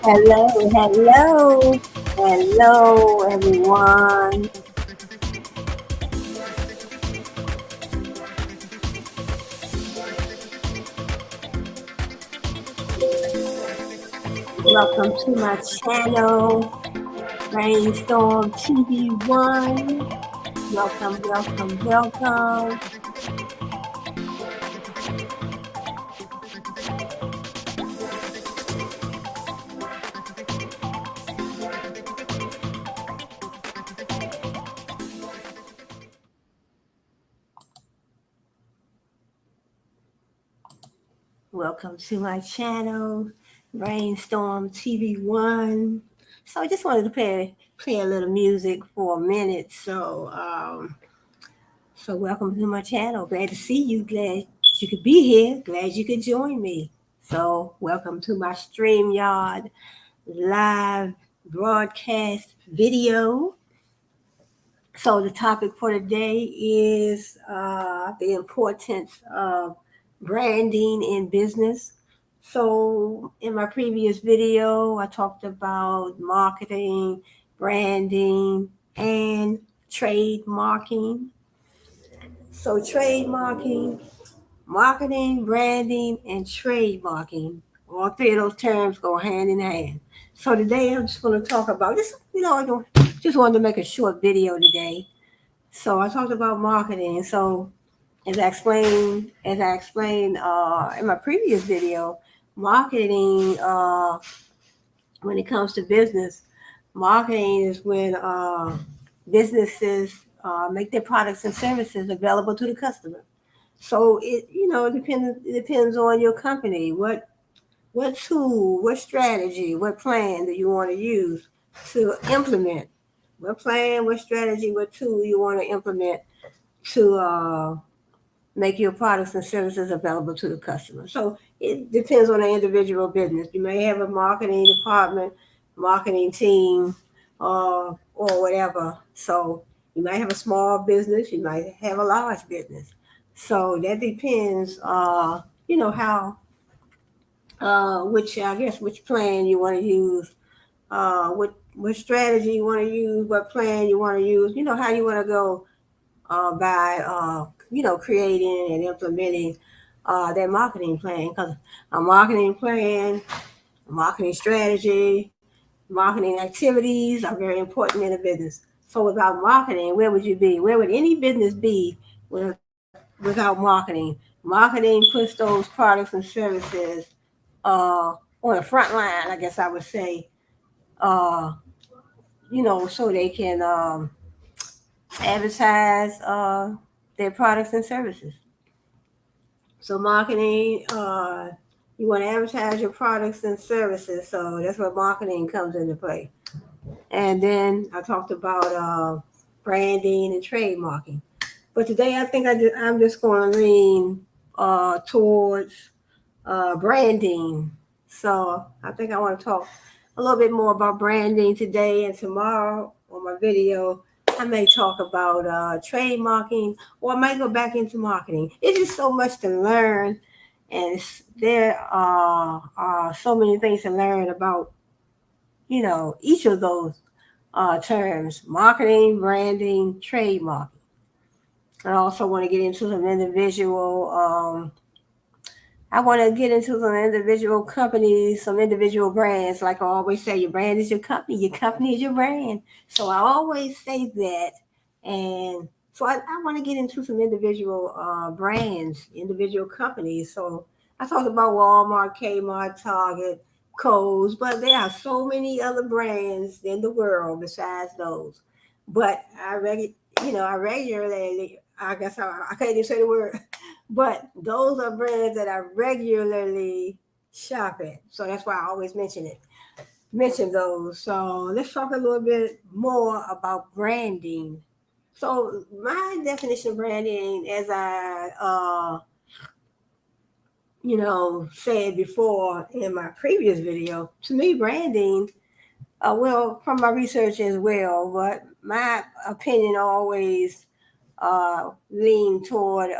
Hello, hello, hello, everyone. Welcome to my channel, Brainstorm TV1. Welcome, welcome, welcome. Welcome to my channel, Brainstorm TV1. So I just wanted to play a little music for a minute. So welcome to my channel. Glad to see you. Glad you could be here. Glad you could join me. So welcome to my StreamYard live broadcast video. So the topic for today is the importance of branding in business. So in my previous video, I talked about marketing, branding, and trademarking. So trademarking, marketing, branding, and trademarking. All three of those terms go hand in hand. So today I'm just going to talk about this. I just wanted to make a short video today. So I talked about marketing. So as I explained in my previous video, marketing when it comes to business, marketing is when businesses make their products and services available to the customer. So it depends on your company. What tool, what strategy, what plan do you want to use to implement? What plan, what strategy, what tool you want to implement to make your products and services available to the customer. So it depends on the individual business. You may have a marketing department, marketing team, or whatever. So you might have a small business, you might have a large business. So that depends, how, which plan you want to use, what strategy you want to use, what plan you want to use, how you want to go by creating and implementing their marketing plan. Because a marketing plan, a marketing strategy, marketing activities are very important in a business. So without marketing, where would you be? Where would any business be without marketing? Marketing puts those products and services on the front line, I guess I would say, uh, so they can advertise their products and services. So marketing, you want to advertise your products and services. So that's where marketing comes into play. And then I talked about branding and trademarking. But today I think I'm just going to lean towards branding. So I think I want to talk a little bit more about branding today, and tomorrow on my video I may talk about trademarking, or I might go back into marketing. It's just so much to learn, and there are so many things to learn about, each of those terms: marketing, branding, trademarking. I also want to get into some individual. I want to get into some individual companies, some individual brands. Like I always say, your brand is your company is your brand. So I always say that. And so I want to get into some individual brands, individual companies. So I talked about Walmart, Kmart, Target, Kohl's, but there are so many other brands in the world besides those. But I regularly, I guess I can't even say the word, but those are brands that I regularly shop at. So that's why I always mention those. So let's talk a little bit more about branding. So my definition of branding, as I said before in my previous video, to me branding, well, from my research as well, but my opinion always lean toward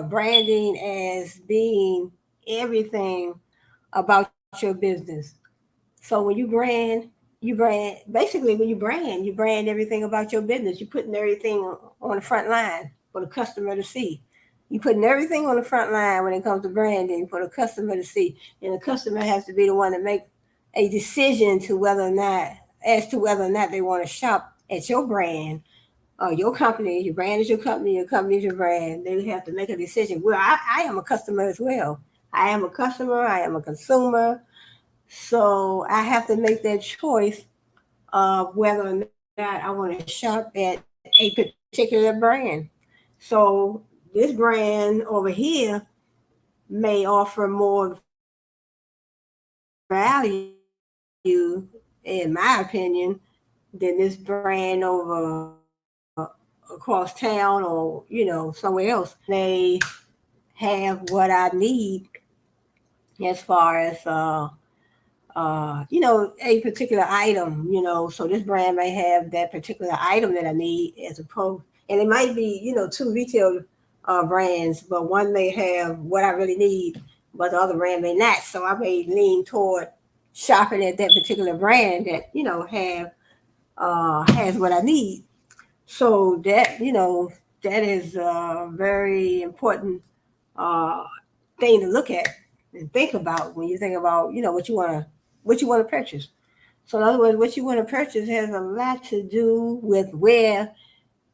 branding as being everything about your business. So when you brand basically when you brand everything about your business. You're putting everything on the front line for the customer to see. You're putting everything on the front line when it comes to branding for the customer to see. And the customer has to be the one to make a decision as to whether or not they want to shop at your brand, your company. Your brand is your company is your brand. They have to make a decision. Well, I am a customer as well. I am a customer, I am a consumer, so I have to make that choice of whether or not I want to shop at a particular brand. So this brand over here may offer more value, in my opinion, than this brand over across town or somewhere else. May have what I need as far as a particular item, so this brand may have that particular item that I need as opposed, and it might be, two retail brands, but one may have what I really need, but the other brand may not. So I may lean toward shopping at that particular brand that, has what I need. So that is a very important uh, thing to look at and think about when you think about, what you want to purchase. So in other words, what you want to purchase has a lot to do with where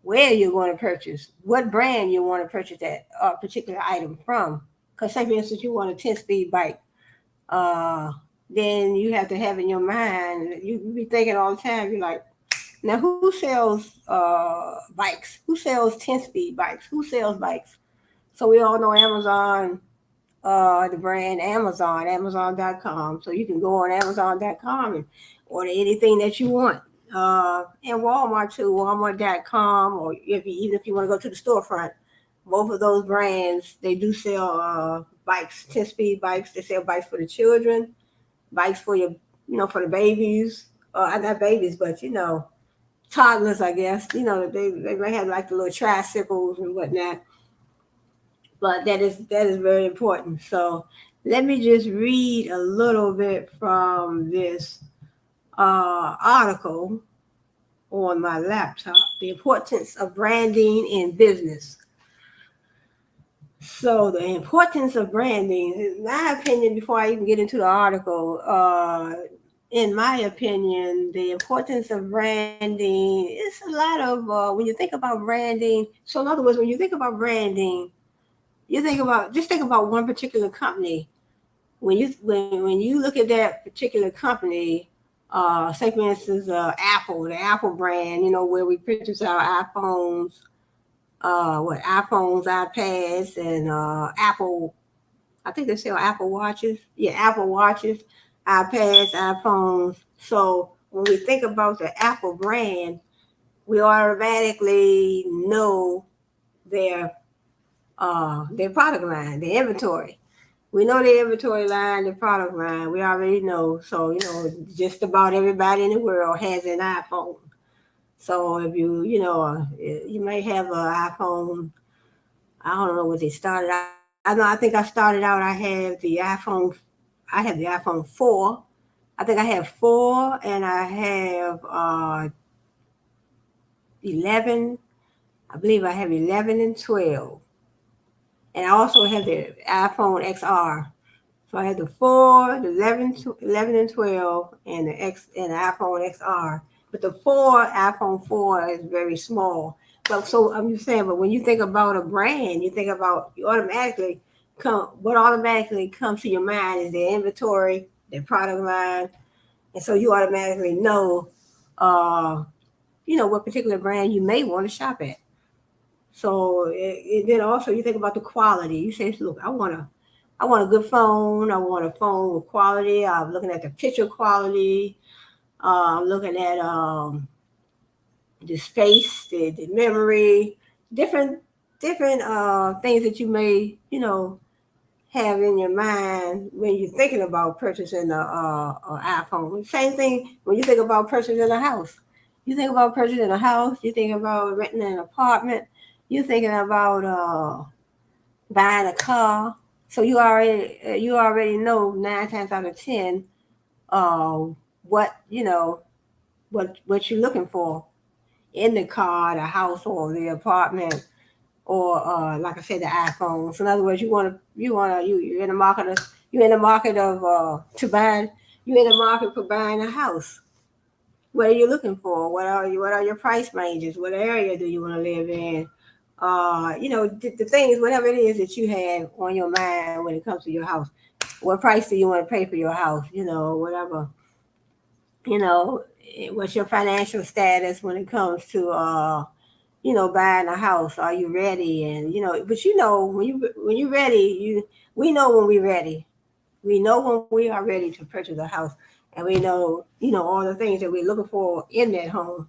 you're going to purchase, what brand you want to purchase that particular item from. Because say for instance, you want a 10-speed bike, uh, then you have to have in your mind, you be thinking all the time, you're like, now who sells bikes? Who sells 10-speed bikes? Who sells bikes? So we all know Amazon, the brand Amazon, Amazon.com. So you can go on Amazon.com and order anything that you want. And Walmart too, Walmart.com, or even if you want to go to the storefront, both of those brands, they do sell bikes, 10-speed bikes. They sell bikes for the children, bikes for for the babies, not babies, but toddlers, I guess. They may have like the little tricycles and whatnot, but that is very important. So let me just read a little bit from this article on my laptop. The importance of branding in business. So the importance of branding, in my opinion, before I even get into the article, in my opinion, the importance of branding is a lot of when you think about branding. So in other words, when you think about branding, just think about one particular company. When you look at that particular company, say for instance, Apple, the Apple brand, where we purchase our iPhones, iPhones, iPads, and Apple. I think they sell Apple watches. Yeah, Apple watches, iPads, iPhones. So when we think about the Apple brand, we automatically know their their product line, their inventory. We know the inventory line, the product line. We already know. So just about everybody in the world has an iPhone. So if you may have an iPhone. I don't know what they started out. I know. I think I started out. I have the iPhone. I have the iPhone 4. I think I have 4, and I have 11. I believe I have 11 and 12, and I also have the iPhone XR. So I had the 4, the 11 and 12, and the iPhone XR. But the iPhone 4 is very small. But so I'm just saying, but when you think about a brand, what automatically comes to your mind is the inventory, their product line, and so you automatically know, what particular brand you may want to shop at. So then also you think about the quality. You say, look, I want a good phone. I want a phone with quality. I'm looking at the picture quality. I'm looking at the space, the memory, different things that you may have in your mind when you're thinking about purchasing an iPhone. Same thing when you think about purchasing a house. You think about purchasing a house. You think about renting an apartment. You're thinking about buying a car. So you already know 9 times out of 10 what what you're looking for in the car, the house, or the apartment, or like I said, the iPhone. So in other words, you're in the market for buying a house. What are you looking for? What are your price ranges? What area do you want to live in? The things, whatever it is that you have on your mind when it comes to your house. What price do you want to pay for your house? Whatever. What's your financial status when it comes to buying a house? Are you ready? And but when you're ready, we know when we're ready. We know when we are ready to purchase a house, and we know all the things that we're looking for in that home.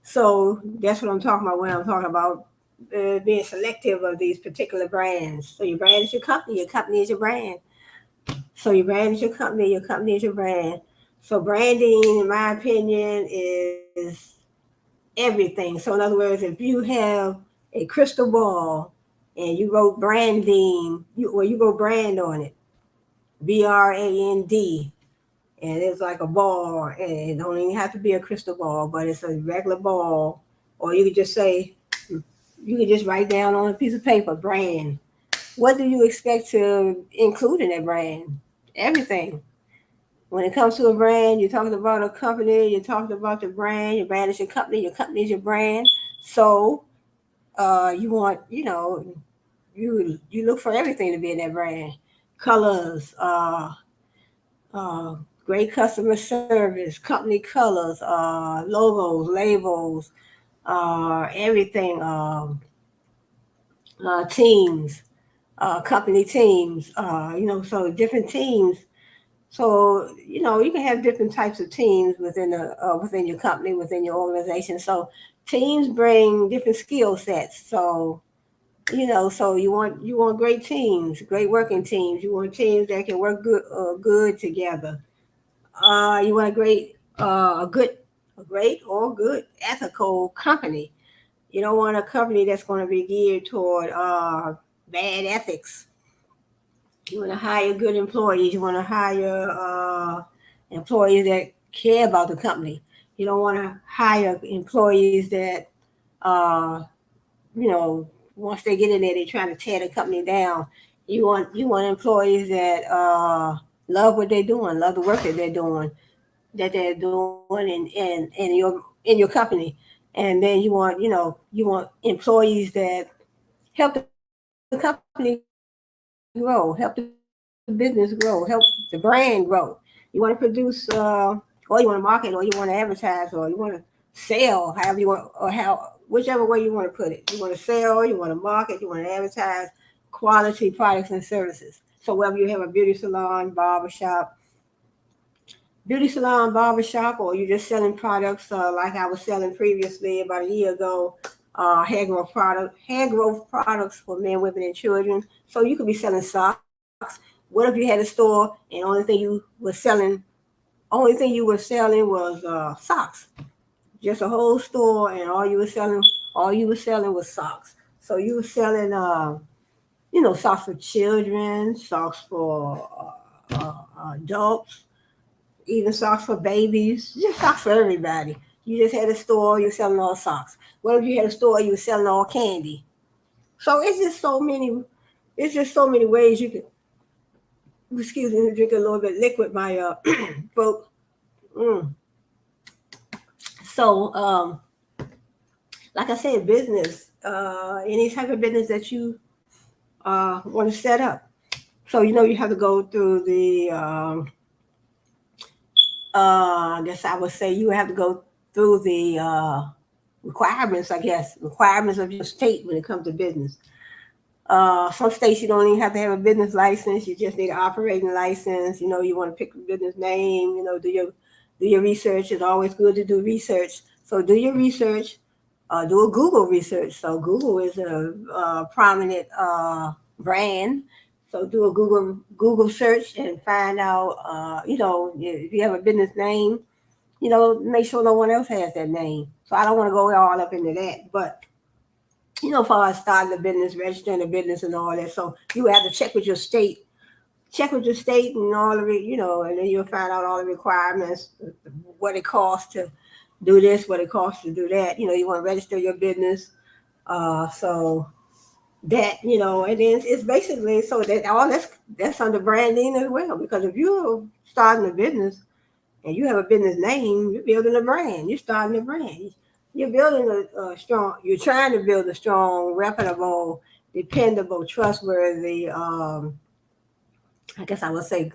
So that's what I'm talking about when I'm talking about being selective of these particular brands. So your brand is your company is your brand. So your brand is your company is your brand. So branding, in my opinion, is everything. So in other words, if you have a crystal ball and you wrote branding, you wrote brand on it, brand, and it's like a ball, and it don't even have to be a crystal ball, but it's a regular ball, or you could just write down on a piece of paper, brand. What do you expect to include in that brand? Everything. When it comes to a brand, you're talking about a company, you're talking about the brand. Your brand is your company is your brand. So you want, you look for everything to be in that brand. Colors, great customer service, company colors, logos, labels, everything, teams, company teams, so different teams. So you can have different types of teams within your company, within your organization. So teams bring different skill sets. So so you want great teams, great working teams. You want teams that can work good together. You want a great or good ethical company. You don't want a company that's going to be geared toward bad ethics. You want to hire good employees. You want to hire employees that care about the company. You don't want to hire employees that, once they get in there, they're trying to tear the company down. You want employees that love what they're doing, love the work that they're doing, in your company. And then you want employees that help the company grow, help the business grow, help the brand grow. You want to produce, or you want to market, or you want to advertise, or you want to sell, however you want, or whichever way you want to put it. You want to sell, you want to market, you want to advertise quality products and services. So whether you have a beauty salon, barbershop, or you're just selling products like I was selling previously about a year ago, hair growth products for men, women, and children. So you could be selling socks. What if you had a store and only thing you were selling was socks? Just a whole store, and all you were selling was socks. So you were selling, socks for children, socks for adults, even socks for babies, just socks for everybody. You just had a store, you're selling all socks. What if you had a store, you were selling all candy? So it's just so many ways you can, excuse me, drink a little bit liquid, my throat. So, like I said, business, any type of business that you want to set up. So, you have to go through the I guess I would say you have to go through the requirements, I guess, requirements of your state when it comes to business. Some states you don't even have to have a business license. You just need an operating license. You want to pick a business name. Do your research. It's always good to do research. So do your research. Do a Google research. So Google is a prominent brand. So do a Google search and find out. If you have a business name, make sure no one else has that name. So I don't want to go all up into that, but far as starting a business, registering a business and all that. So you have to check with your state and all of it, and then you'll find out all the requirements, what it costs to do this, what it costs to do that. You want to register your business. So that, and then it's basically so that all that's under branding as well. Because if you're starting a business and you have a business name, you're building a brand. You're starting a brand. You're building a strong. You're trying to build a strong, reputable, dependable, trustworthy. I guess I would say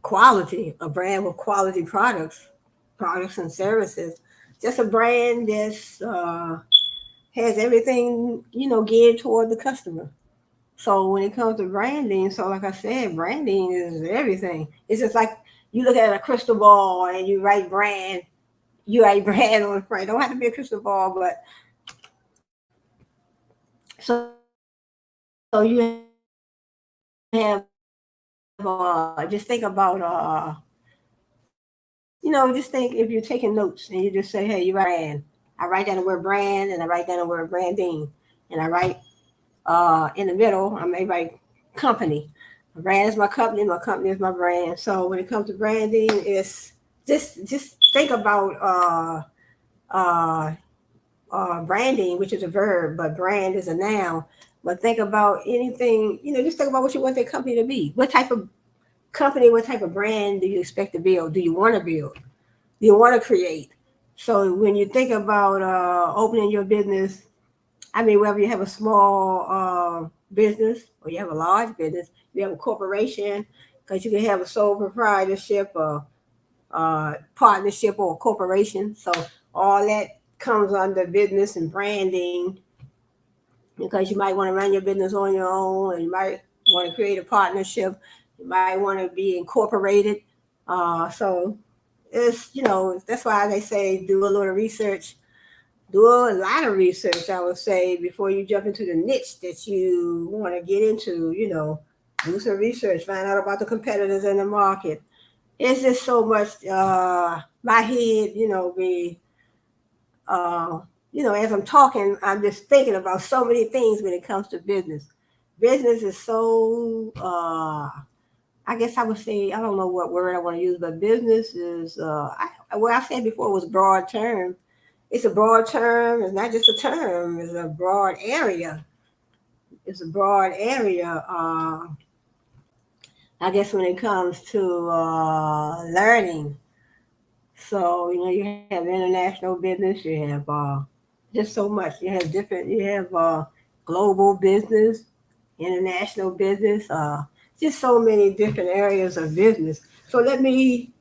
quality. A brand with quality products and services. Just a brand that's has everything geared toward the customer. So when it comes to branding, so like I said, branding is everything. It's just like you look at a crystal ball and you write brand. You write brand on the front. Don't have to be a crystal ball, but so you have just think about just think if you're taking notes and you just say, hey, you write brand. I write down the word brand and I write down the word branding and I write in the middle I may write company. My brand is my company is my brand. So when it comes to branding, it's just think about uh, branding, which is a verb, but brand is a noun. But think about anything, just think about what you want that company to be. What type of company, what type of brand do you expect to build? Do you want to build? Do you want to create? So when you think about opening your business, I mean, whether you have a small business or you have a large business, you have a corporation, because you can have a sole proprietorship or partnership or a corporation. So all that comes under business and branding, because you might want to run your business on your own, and you might want to create a partnership. You might want to be incorporated. So that's why they say do a little research, do a lot of research, I would say, before you jump into the niche that you want to get into. Do some research, find out about the competitors in the market. It's just so much. My head, be as I'm talking, I'm just thinking about so many things when it comes to business. Business is so, I guess I would say, I don't know what word I want to use, but business is, what I said before was broad term. It's a broad term. It's not just a term. It's a broad area. It's a broad area. I guess when it comes to learning. So, you have international business, you have just so much. You have global business, international business, just so many different areas of business. So let me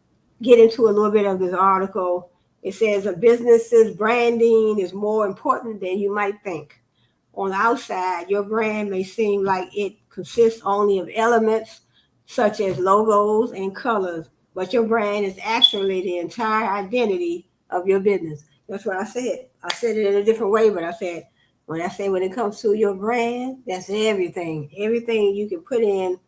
get into a little bit of this article. It says a business's branding is more important than you might think. On the outside, your brand may seem like it consists only of elements such as logos and colors, but your brand is actually the entire identity of your business. That's what I said. I said it in a different way, but when it comes to your brand, that's everything. Everything you can put in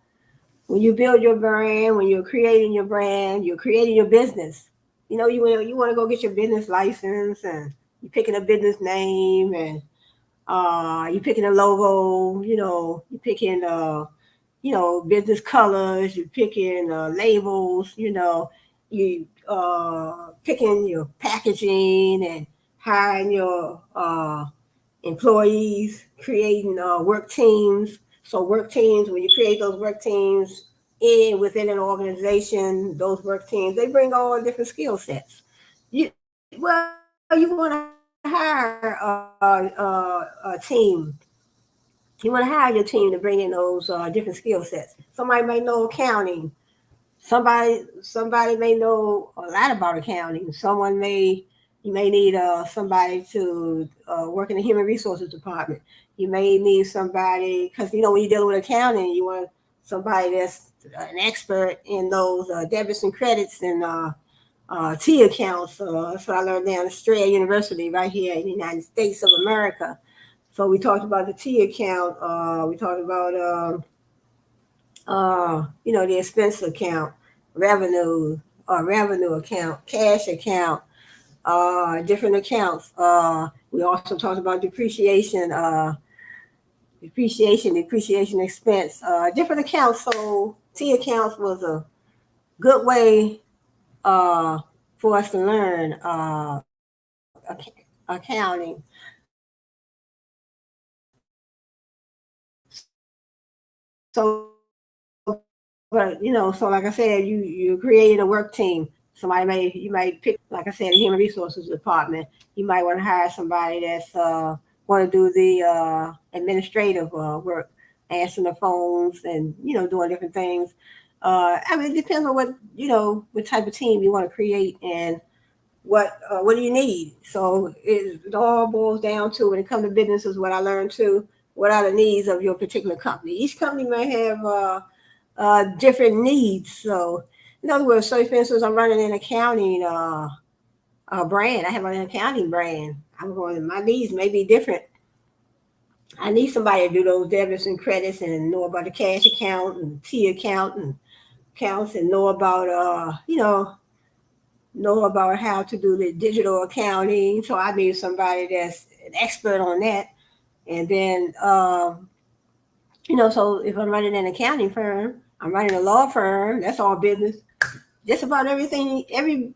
when you build your brand, when you're creating your brand, you're creating your business. You want to go get your business license, and you're picking a business name, and you picking a logo, you picking business colors, you picking labels, you picking your packaging and hiring your employees, creating work teams. So work teams, when you create those work teams within an organization, those work teams, they bring all different skill sets. You want to hire a team. You want to hire your team to bring in those different skill sets. Somebody may know accounting. somebody may know a lot about accounting. You may need somebody to work in the human resources department. You may need somebody because when you're dealing with accounting, you want somebody that's an expert in those debits and credits and T accounts. That's what I learned down at Strayer University right here in the United States of America. So we talked about the T account. We talked about the expense account, revenue account, cash account, different accounts. We also talked about depreciation expense, different accounts. So T accounts was a good way for us to learn accounting. So, but so like I said, you created a work team. You might pick, like I said, the human resources department. You might want to hire somebody that's want to do the administrative work, answering the phones and doing different things. It depends on what type of team you want to create and what do you need. So it all boils down to, when it comes to business, is what I learned too. What are the needs of your particular company? Each company may have different needs. So, in other words, so for instance, I'm running an accounting brand. I have an accounting brand. My needs may be different. I need somebody to do those debits and credits and know about the cash account and T account and accounts, and know about how to do the digital accounting. So I need somebody that's an expert on that. And then, so if I'm running an accounting firm, I'm running a law firm, that's all business. Just about everything, every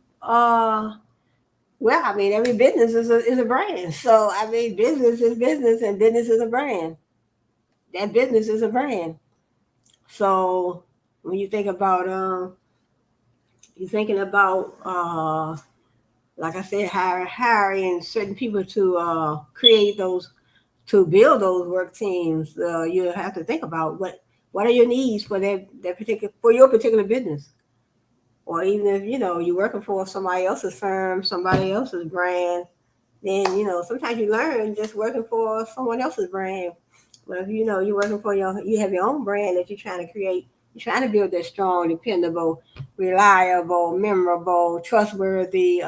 business is a brand. So business is business, and business is a brand. That business is a brand. So when you think about you're thinking about like I said, hiring certain people to build those work teams. You have to think about what are your needs for for your particular business. Or even if you're working for somebody else's firm, somebody else's brand, then sometimes you learn just working for someone else's brand. But if you're working for you have your own brand that you're trying to create. You're trying to build that strong, dependable, reliable, memorable, trustworthy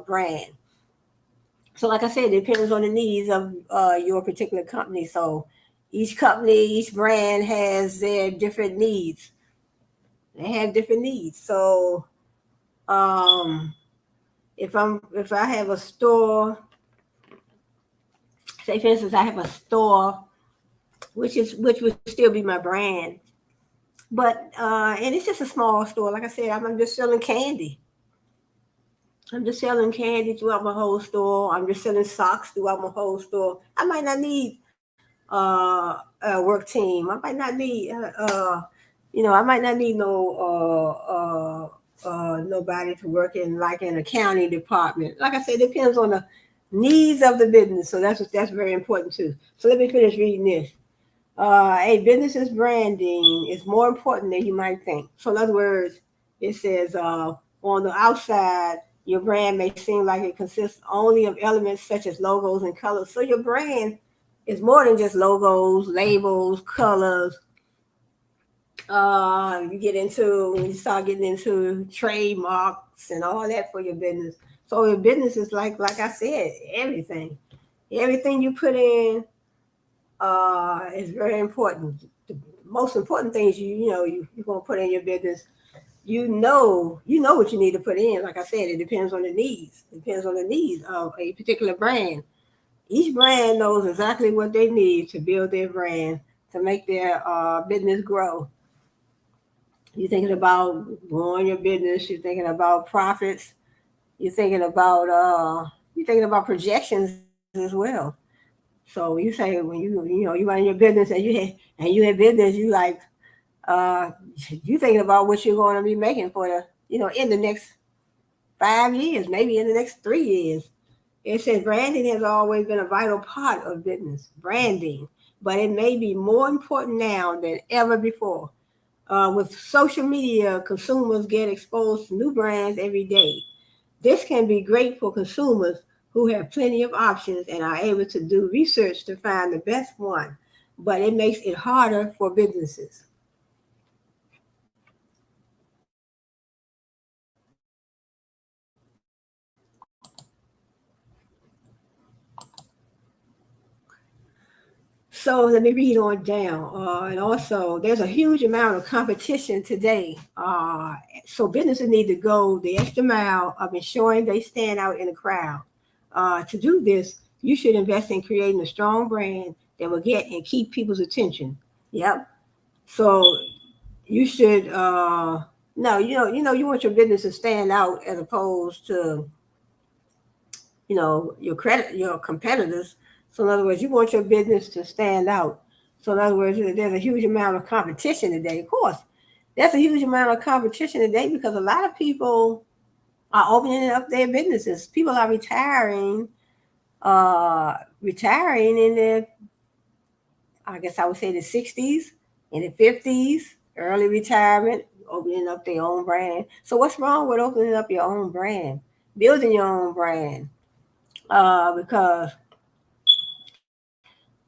brand. So, like I said, it depends on the needs of your particular company. So, each brand has their different needs. They have different needs. So, if I have a store, say for instance, I have a store, which would still be my brand, but and it's just a small store. Like I said, I'm just selling candy. I'm just selling candy throughout my whole store. I'm just selling socks throughout my whole store. I might not need a work team. I might not need I might not need nobody to work in like an accounting department. Like I said, it depends on the needs of the business. So that's very important too. So let me finish reading this. A business's branding is more important than you might think. So in other words, it says on the outside, your brand may seem like it consists only of elements such as logos and colors. So your brand is more than just logos, labels, colors. You start getting into trademarks and all that for your business. So your business is like I said, everything. Everything you put in is very important. The most important things you're gonna put in your business. You know what you need to put in. Like I said, it depends on the needs. It depends on the needs of a particular brand. Each brand knows exactly what they need to build their brand, to make their business grow. You're thinking about growing your business. You're thinking about profits. You're thinking about projections as well. So you say when you run your business and you have business, uh, you thinking about what you're going to be making for in the next 5 years, maybe in the next 3 years. It says branding has always been a vital part of business, branding, but it may be more important now than ever before. With social media, consumers get exposed to new brands every day. This can be great for consumers who have plenty of options and are able to do research to find the best one, but it makes it harder for businesses. So let me read on down. And also, there's a huge amount of competition today. So businesses need to go the extra mile of ensuring they stand out in the crowd. To do this, you should invest in creating a strong brand that will get and keep people's attention. Yep. So you should no, you want your business to stand out as opposed to your competitors. So in other words, you want your business to stand out. So in other words, there's a huge amount of competition today. Of course, there's a huge amount of competition today because a lot of people are opening up their businesses. People are retiring in their, I guess I would say, the 60s, in the 50s, early retirement, opening up their own brand. So what's wrong with opening up your own brand, building your own brand? Because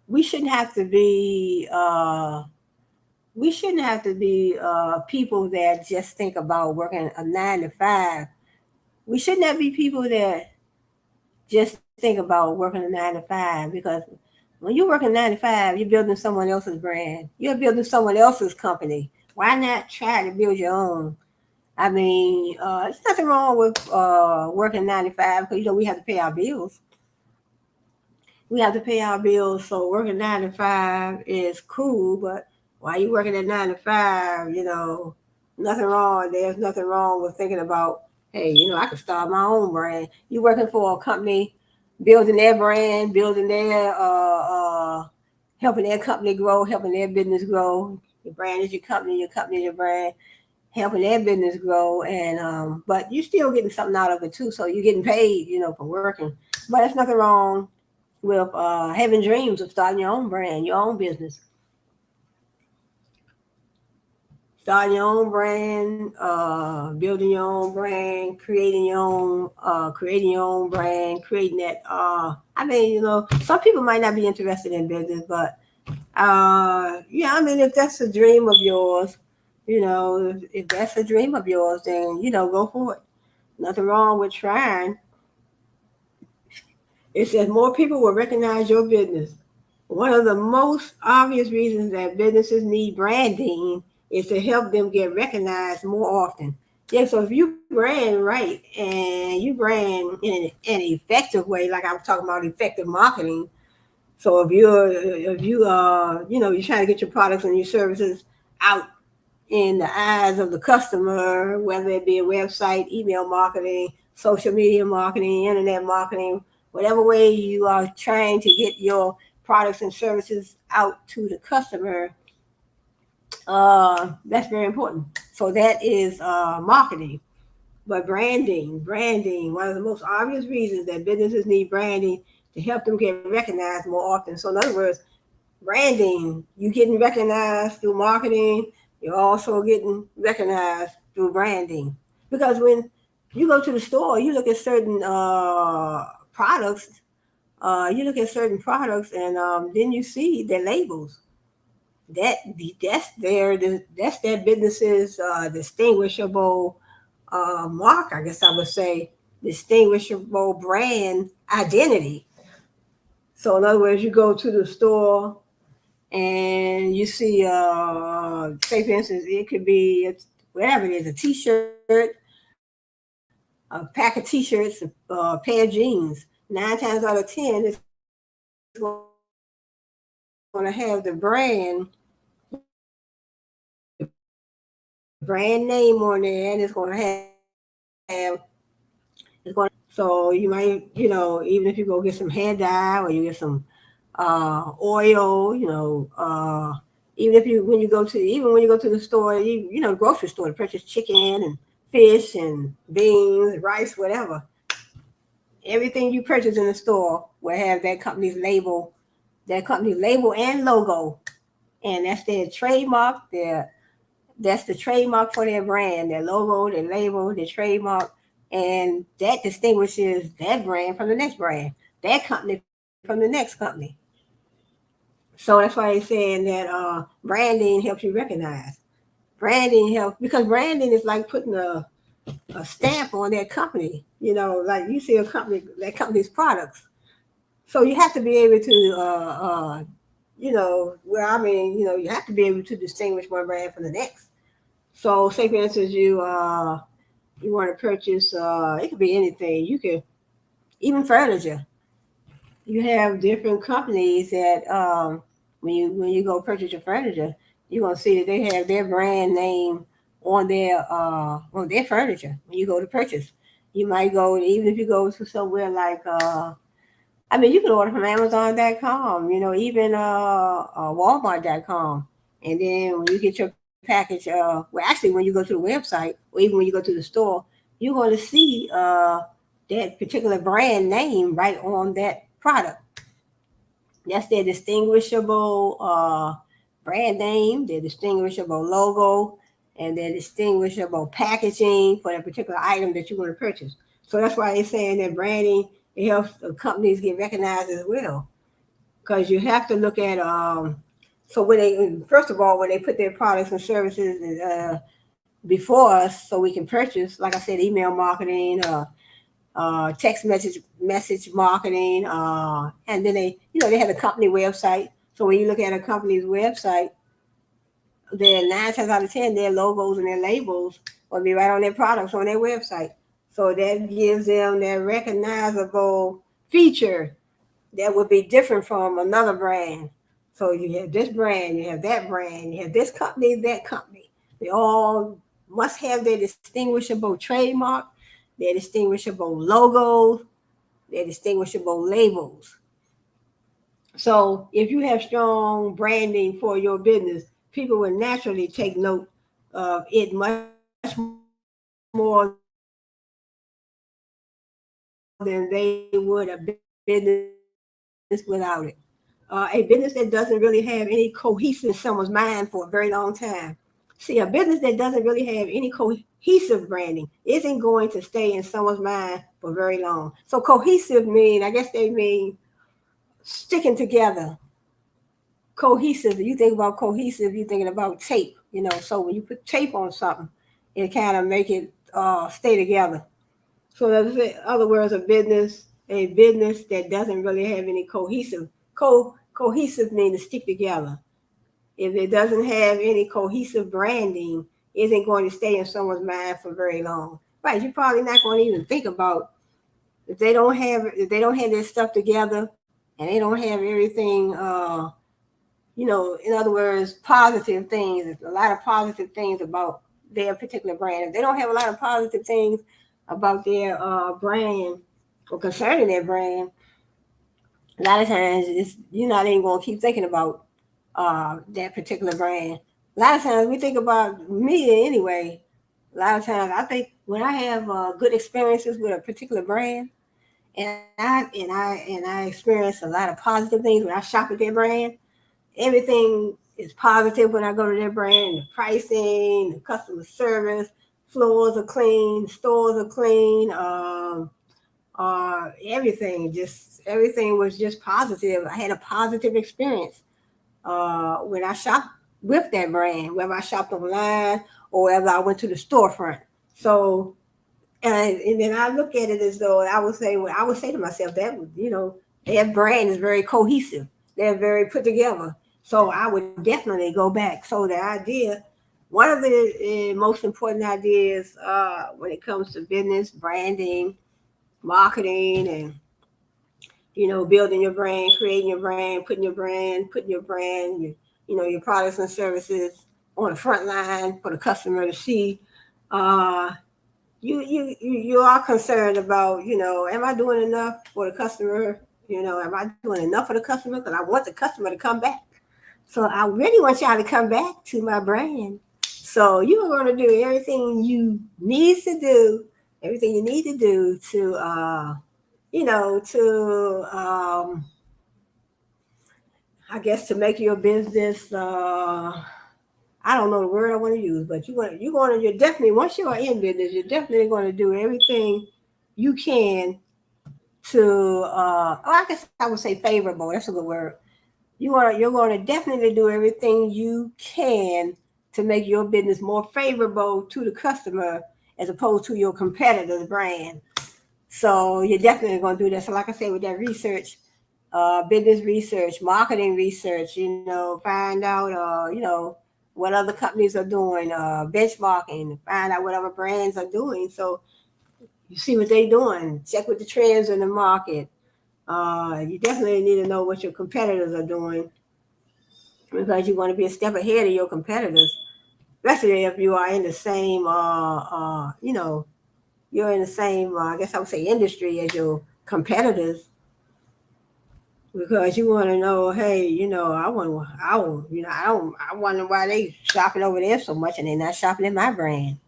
we shouldn't have to be people that just think about working a 9 to 5. We should not be people that just think about working a 9 to 5, because when you're working 9 to 5, you're building someone else's brand. You're building someone else's company. Why not try to build your own? I mean, there's nothing wrong with working 9 to 5, because we have to pay our bills. So working 9 to 5 is cool, but while you working at 9 to 5, nothing wrong. There's nothing wrong with thinking about, hey, I could start my own brand. You working for a company, building their brand, building their helping their company grow, helping their business grow. Your brand is your company is your brand, helping their business grow, and but you're still getting something out of it too. So you're getting paid, for working. But there's nothing wrong with having dreams of starting your own brand, your own business. Starting your own brand, building your own brand, creating your own brand, creating that. I mean, some people might not be interested in business, but yeah, I mean, if that's a dream of yours, if that's a dream of yours, then go for it. Nothing wrong with trying. It says more people will recognize your business. One of the most obvious reasons that businesses need branding is to help them get recognized more often. Yeah, so if you brand right and you brand in an effective way, like I was talking about effective marketing. So you're trying to get your products and your services out in the eyes of the customer, whether it be a website, email marketing, social media marketing, internet marketing, whatever way you are trying to get your products and services out to the customer, that's very important. So that is marketing. But branding, one of the most obvious reasons that businesses need branding to help them get recognized more often. So in other words, branding, you getting recognized through marketing, you're also getting recognized through branding. Because when you go to the store, you look at certain products, and then you see their labels. That's their business's distinguishable mark, I guess I would say, distinguishable brand identity. So in other words, you go to the store and you see, say for instance, it could be whatever it is, a T-shirt, a pack of T-shirts, a pair of jeans. 9 times out of 10, it's going to have the brand name on there, and it's going to have so you might, even if you go get some hair dye or you get some oil, even when you go to the store, grocery store to purchase chicken and fish and beans, rice, whatever. Everything you purchase in the store will have that company's label and logo, and that's their trademark, their that's the trademark for their brand, their logo, their label, their trademark, and that distinguishes that brand from the next brand, that company from the next company. So that's why they're saying that branding helps you recognize. Branding helps because branding is like putting a stamp on that company. You know, like you see a company, that company's products. So you have to be able to, you have to be able to distinguish one brand from the next. So, say for instance, you want to purchase, it could be anything. You could even furniture. You have different companies that when you go purchase your furniture, you're gonna see that they have their brand name on their furniture when you go to purchase. You might go even if you go to somewhere like I mean you can order from Amazon.com, you know, even Walmart.com. And then when you get your package, well actually when you go to the website or even when you go to the store, you're gonna see that particular brand name right on that product. That's their distinguishable brand name, their distinguishable logo, and their distinguishable packaging for that particular item that you want to purchase. So that's why they're saying that branding, it helps the companies get recognized as well. Because you have to look at so when they first of all when they put their products and services before us so we can purchase, like I said, email marketing, text message marketing, and then they have a company website. So when you look at a company's website, then 9 times out of 10, their logos and their labels will be right on their products on their website. So that gives them their recognizable feature that would be different from another brand. So you have this brand, you have that brand, you have this company, that company. They all must have their distinguishable trademark, their distinguishable logos, their distinguishable labels. So if you have strong branding for your business, people will naturally take note of it much more than they would a business without it. A business that doesn't really have any cohesive in someone's mind for a very long time. See, a business that doesn't really have any cohesive branding isn't going to stay in someone's mind for very long. So cohesive mean, I guess they mean sticking together, cohesive. You think about cohesive, you're thinking about tape. You know, so when you put tape on something, it kind of make it stay together. So that's in other words, a business that doesn't really have any cohesive mean to stick together. If it doesn't have any cohesive branding, isn't going to stay in someone's mind for very long. Right? You're probably not going to even think about if they don't have their stuff together and they don't have everything. In other words, positive things. A lot of positive things about their particular brand. If they don't have a lot of positive things about their brand or concerning their brand, a lot of times you're not even going to keep thinking about that particular brand. A lot of times we think about me anyway. A lot of times I think when I have good experiences with a particular brand, and I experience a lot of positive things when I shop at their brand. Everything is positive when I go to their brand. The pricing, the customer service, floors are clean, stores are clean. Everything was just positive. I had a positive experience when I shopped with that brand, whether I shopped online or whether I went to the storefront. So and then I look at it as though I would say to myself that their brand is very cohesive. They're very put together. So I would definitely go back. So the idea, one of the most important ideas when it comes to business branding, marketing, and building your brand, creating your brand, putting your brand, your products and services on the front line for the customer to see. Uh, you are concerned about am I doing enough for the customer? Am I doing enough for the customer? Because I want the customer to come back. So I really want y'all to come back to my brand. So you're going to do everything you need to do to I guess to make your business I don't know the word I want to use, but you're definitely, once you are in business, you're definitely going to do everything you can to, I guess I would say favorable. That's a good word. You're going to definitely do everything you can to make your business more favorable to the customer as opposed to your competitor's brand. So you're definitely going to do that. So like I said, with that research, business research, marketing research, find out, what other companies are doing, benchmarking, find out what other brands are doing. So you see what they're doing, check with the trends in the market. You definitely need to know what your competitors are doing because you want to be a step ahead of your competitors, especially if you are in the same, you're in the same, I guess I would say, industry as your competitors, because you want to know, hey, I wonder why they shopping over there so much and they're not shopping in my brand.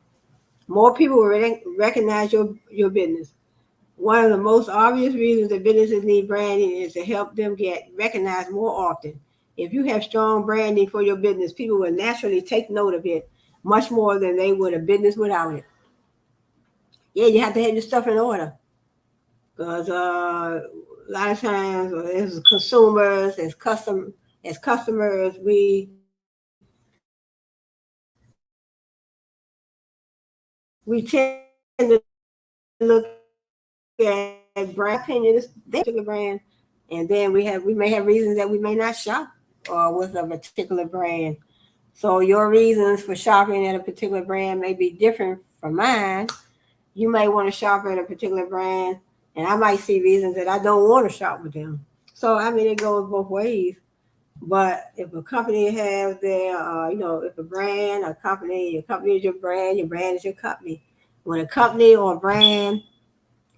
More people will recognize your business. One of the most obvious reasons that businesses need branding is to help them get recognized more often. If you have strong branding for your business, people will naturally take note of it much more than they would a business without it. Yeah, you have to have your stuff in order because a lot of times as consumers, as customers, we tend to look at brand opinions, they particular brand, and then we may have reasons that we may not shop with a particular brand. So your reasons for shopping at a particular brand may be different from mine. You may want to shop at a particular brand, and I might see reasons that I don't want to shop with them. So I mean, it goes both ways. But if a company has their, if your company is your brand is your company. When a company or a brand,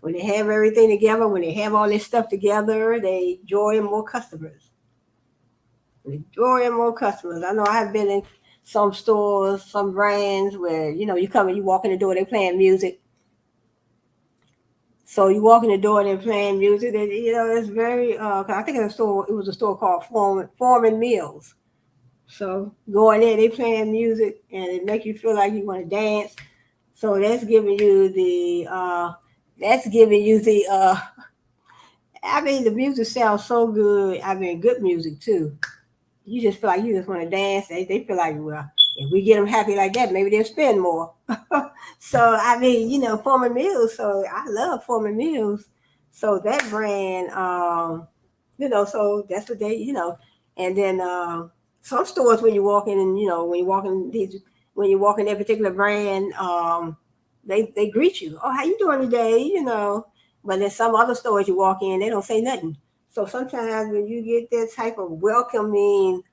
when they have everything together, when they have all this stuff together, they draw in more customers. They draw in more customers. I know I have been in some stores, some brands where, you come and you walk in the door, they're playing music. So you walk in the door and they're playing music. And, it's very, I think it was a store called Foreman Mills. So going there, they playing music and it make you feel like you want to dance. So that's giving you the, I mean, the music sounds so good. I mean, good music too. You just feel like you just want to dance. They feel like, well, if we get them happy like that, maybe they'll spend more. So, I mean, Foreman Mills. So I love Foreman Mills. So that brand, so that's what and then some stores when you walk in and, when you walk in that particular brand, they greet you. Oh, how you doing today? But then some other stores you walk in, they don't say nothing. So sometimes when you get that type of welcoming,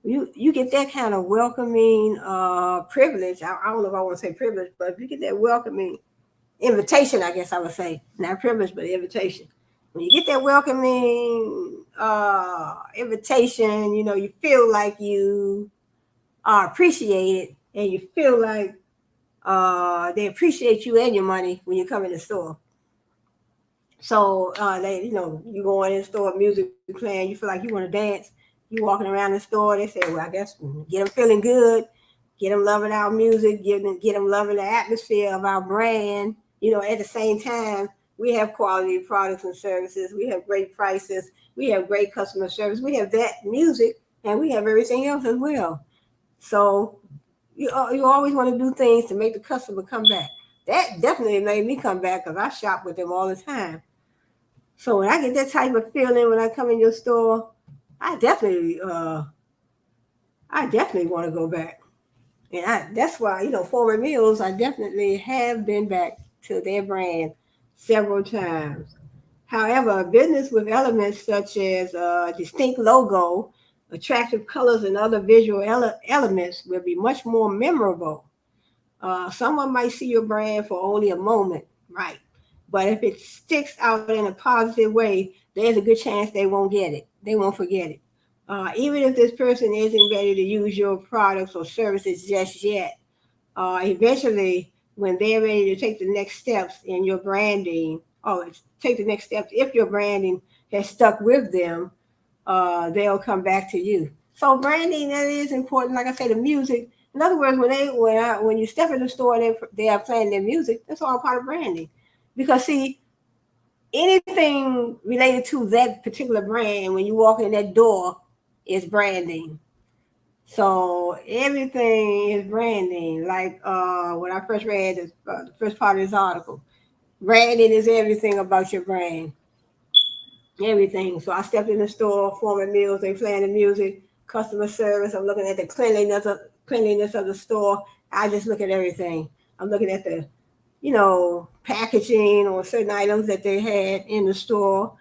you get that kind of welcoming privilege. I don't know if I want to say privilege, but if you get that welcoming invitation, I guess I would say, not privilege, but invitation. When you get that welcoming invitation, you feel like you are appreciated and you feel like they appreciate you and your money when you come in the store. So you go in the store, music playing, you feel like you want to dance. You walking around the store, they say, well, I guess get them feeling good, get them loving our music, get them loving the atmosphere of our brand. At the same time, we have quality products and services. We have great prices. We have great customer service. We have that music, and we have everything else as well. So you always want to do things to make the customer come back. That definitely made me come back because I shop with them all the time. So when I get that type of feeling when I come in your store, I definitely want to go back. And that's why, Foreman Mills, I definitely have been back to their brand several times. However, a business with elements such as a distinct logo, attractive colors, and other visual elements will be much more memorable. Someone might see your brand for only a moment, right? But if it sticks out in a positive way, there's a good chance they won't get it. They won't forget it. Even if this person isn't ready to use your products or services just yet, eventually, when they're ready to take the next steps in your branding, or take the next steps, if your branding has stuck with them, they'll come back to you. So branding, that is important. Like I say, the music. In other words, when you step in the store, they are playing their music. That's all part of branding, because see, anything related to that particular brand, when you walk in that door, is branding. So everything is branding. Like when I first read the first part of this article, branding is everything about your brand. Everything. So I stepped in the store, forming meals, they playing the music, customer service. I'm looking at the cleanliness of the store. I just look at everything. I'm looking at the, packaging or certain items that they had in the store,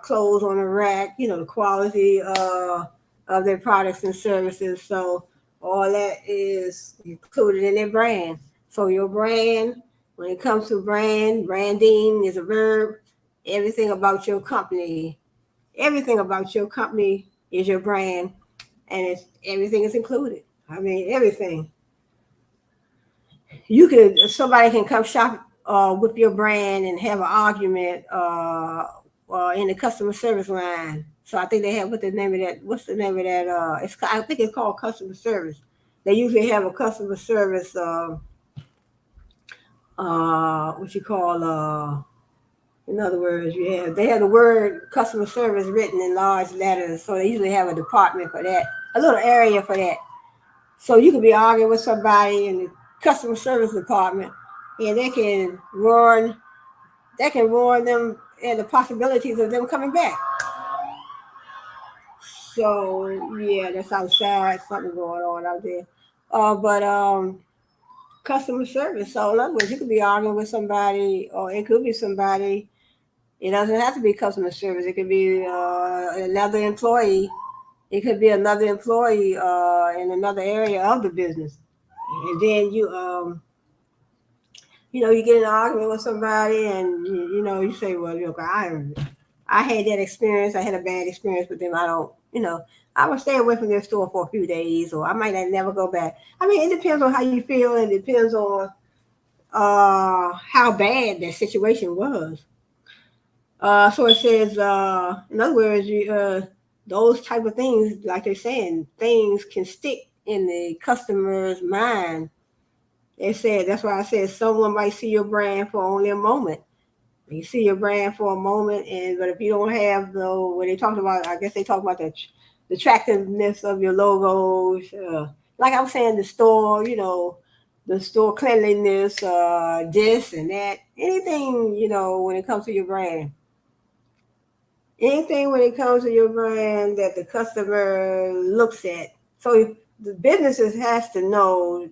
clothes on the rack, the quality of their products and services. So all that is included in their brand. So your brand, when it comes to branding is a verb. Everything about your company is your brand, and everything is included. I mean, everything. Somebody can come shop with your brand and have an argument in the customer service line. So I think they have what's the name of that? I think it's called customer service. They usually have a customer service. What you call In other words, they have the word customer service written in large letters, so they usually have a department for that, a little area for that. So you could be arguing with somebody in the customer service department, and they can ruin them and the possibilities of them coming back. So yeah, that's outside something going on out there. But customer service. So in other words, you could be arguing with somebody, or it could be somebody. It doesn't have to be customer service. It could be another employee. It could be another employee in another area of the business, and then you get in an argument with somebody, and you say, well, look, I had that experience. I had a bad experience with them. I don't, I would stay away from their store for a few days, or I might not never go back. I mean, it depends on how you feel, and it depends on how bad that situation was. So it says, in other words, those type of things, like they're saying, things can stick in the customer's mind. They said that's why I said someone might see your brand for only a moment. You see your brand for a moment, but if you don't have what they talked about, I guess they talk about the attractiveness of your logos. Like I was saying, the store cleanliness, this and that, anything, when it comes to your brand. Anything when it comes to your brand that the customer looks at. So the businesses has to know,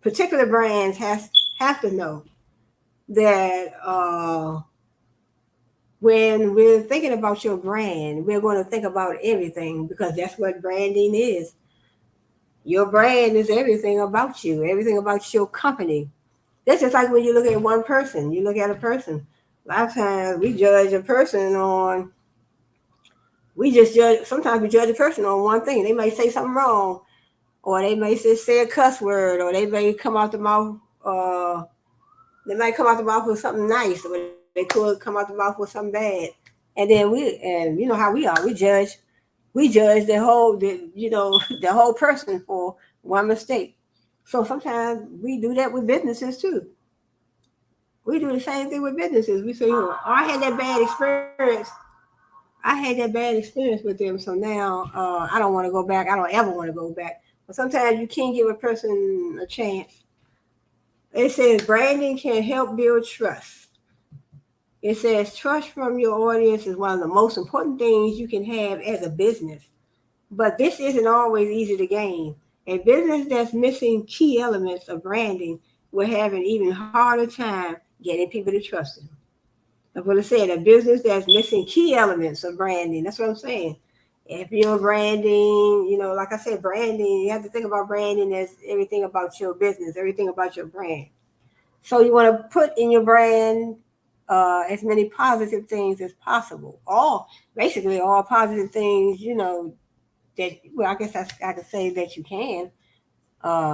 particular brands have to know that when we're thinking about your brand, we're going to think about everything, because that's what branding is. Your brand is everything about you, everything about your company. That's just like when you look at one person. You look at a person. A lot of times we judge a person on sometimes we judge a person on one thing. They may say something wrong, or they may just say a cuss word, or they may come out the mouth, they might come out the mouth with something nice, or they could come out the mouth with something bad. And then you know how we are, we judge the whole person for one mistake. So sometimes we do that with businesses too. We do the same thing with businesses. We say, I had that bad experience. With them, so now I don't want to go back. I don't ever want to go back. But sometimes you can't give a person a chance. It says branding can help build trust. It says trust from your audience is one of the most important things you can have as a business. But this isn't always easy to gain. A business that's missing key elements of branding will have an even harder time getting people to trust them. That's what I said. A business that's missing key elements of branding. That's what I'm saying. If you're branding, like I said, branding, you have to think about branding as everything about your business, everything about your brand. So you want to put in your brand as many positive things as possible. Basically all positive things, I guess I could say that you can,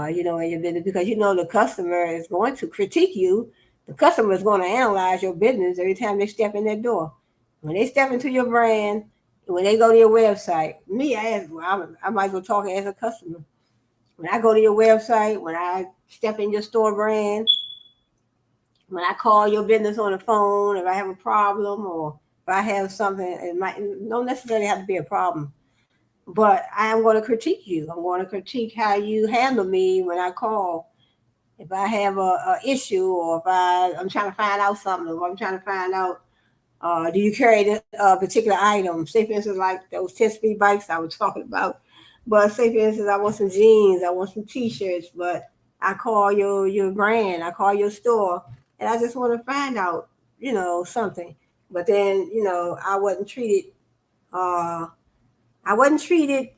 in your business, because the customer is going to critique you. The customer is going to analyze your business every time they step in that door. When they step into your brand, When they go to your website, I might as well talk as a customer. When I go to your website, when I step in your store brand, when I call your business on the phone, if I have a problem or if I have something, it might don't necessarily have to be a problem, but I am going to critique you. I'm going to critique how you handle me when I call. If I have a issue, or if I'm trying to find out something, or I'm trying to find out, do you carry this particular item? Say, for instance, like those 10-speed bikes I was talking about. But say, for instance, I want some jeans, I want some T-shirts, but I call your brand, I call your store, and I just want to find out, something. But then, I wasn't treated. Uh, I wasn't treated,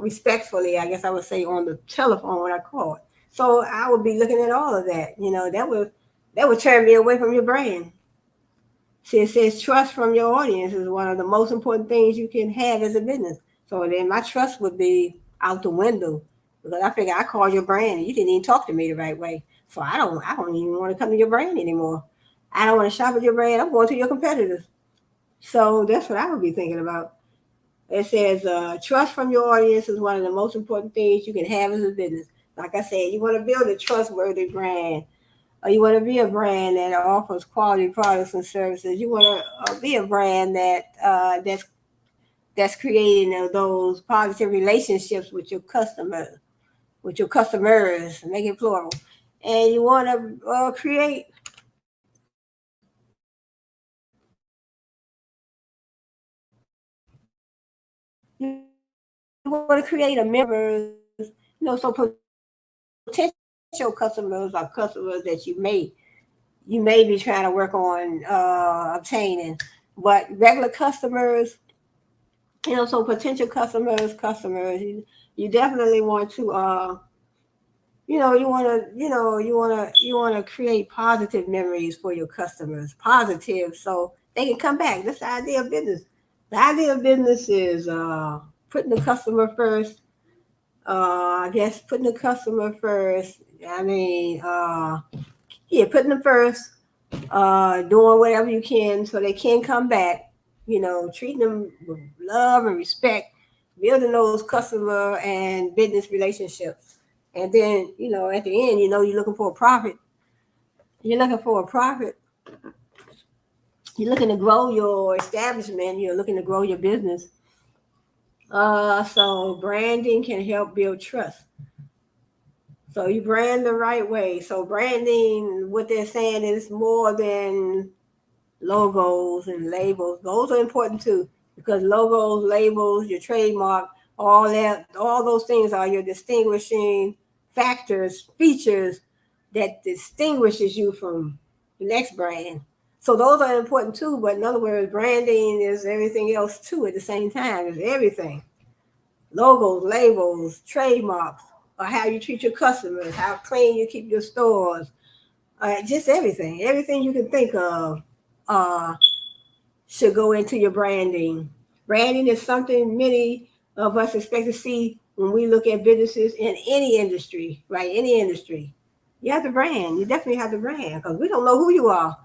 respectfully, I guess I would say, on the telephone when I called. So I would be looking at all of that. That would turn me away from your brand. See, it says trust from your audience is one of the most important things you can have as a business. So then my trust would be out the window because I figure I called your brand and you didn't even talk to me the right way. So I don't even want to come to your brand anymore. I don't want to shop at your brand. I'm going to your competitors. So that's what I would be thinking about. It says trust from your audience is one of the most important things you can have as a business. Like I said, you want to build a trustworthy brand, or you want to be a brand that offers quality products and services. You want to be a brand that's creating those positive relationships with your customers, make it plural. And you want to create you want to create a members, so potential customers are customers that you may be trying to work on obtaining, but regular customers, so potential customers, you definitely want to, you want to create positive memories for your customers, positive, so they can come back. That's the idea of business. The idea of business is putting the customer first. I guess putting the customer first. I mean, yeah, putting them first, doing whatever you can so they can come back, treating them with love and respect, building those customer and business relationships. And then, at the end, you're looking for a profit. You're looking for a profit. You're looking to grow your establishment. You're looking to grow your business. So branding can help build trust. So you brand the right way. So branding, what they're saying is more than logos and labels. Those are important too, because logos, labels, your trademark, all those things are your distinguishing factors, features that distinguishes you from the next brand. So those are important too, but in other words, branding is everything else too at the same time. It's everything. Logos, labels, trademarks, or how you treat your customers, how clean you keep your stores, just everything. Everything you can think of. Uh, should go into your branding. Branding is something many of us expect to see when we look at businesses in any industry, right? Any industry. You have to brand. You definitely have to brand because we don't know who you are.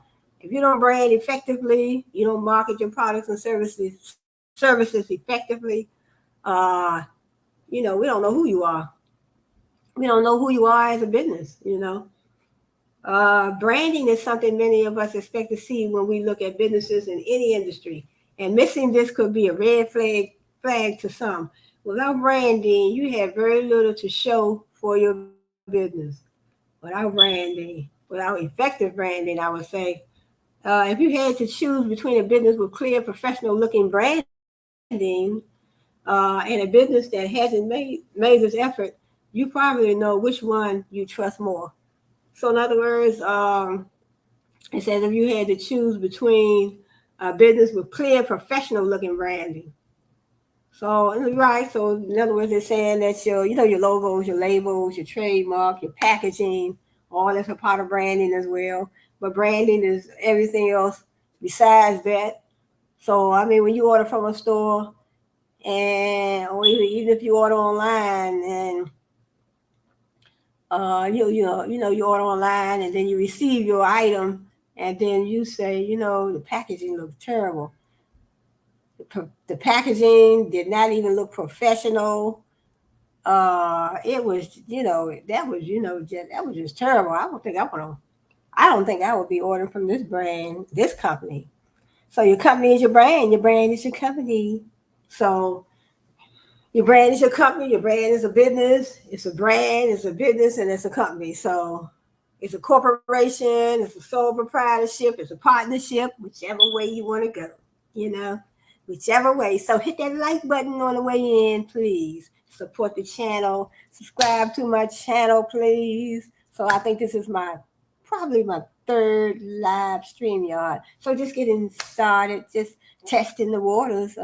If you don't brand effectively, you don't market your products and services effectively, uh, we don't know who you are. We don't know who you are as a business. Branding is something many of us expect to see when we look at businesses in any industry. And missing this could be a red flag to some. Without branding, you have very little to show for your business. Without effective branding, I would say, if you had to choose between a business with clear, professional-looking branding and a business that hasn't made this effort, you probably know which one you trust more. So, in other words, it says if you had to choose between a business with clear, professional looking branding. So, right. So, in other words, they're saying that your logos, your labels, your trademark, your packaging, all that's a part of branding as well. But branding is everything else besides that. So, I mean, when you order from a store, or even if you order online, and you order online and then you receive your item and then you say, the packaging looks terrible. the packaging did not even look professional. It was, that was, that was just terrible. I don't think I would be ordering from this brand, this company. So your company is your brand is your company. So your brand is your company, your brand is a business, it's a brand, it's a business, and it's a company. So it's a corporation, it's a sole proprietorship, it's a partnership, whichever way you want to go, you know, whichever way. So hit that like button on the way in, please. Support the channel, subscribe to my channel, please. So I think this is probably my third live StreamYard. So just getting started, just testing the waters.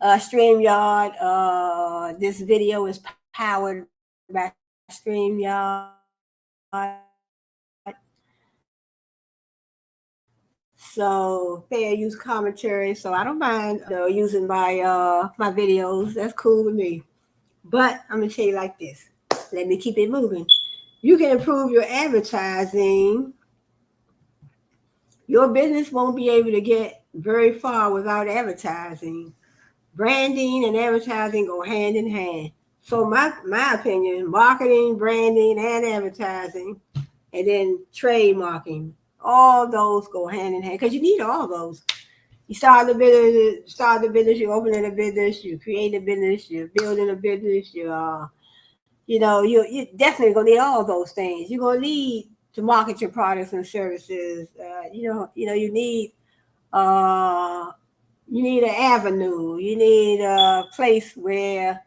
StreamYard. This video is powered by StreamYard. So fair use commentary. So I don't mind using my videos. That's cool with me. But I'm gonna tell you like this. Let me keep it moving. You can improve your advertising. Your business won't be able to get very far without advertising. Branding and advertising go hand in hand. So my opinion, marketing, branding, and advertising, and then trademarking, all those go hand in hand because you need all those. You start the business, you're opening a business, you create a business, you're building a business, you're definitely gonna need all those things. You're gonna need to market your products and services. You need an avenue. You need a place where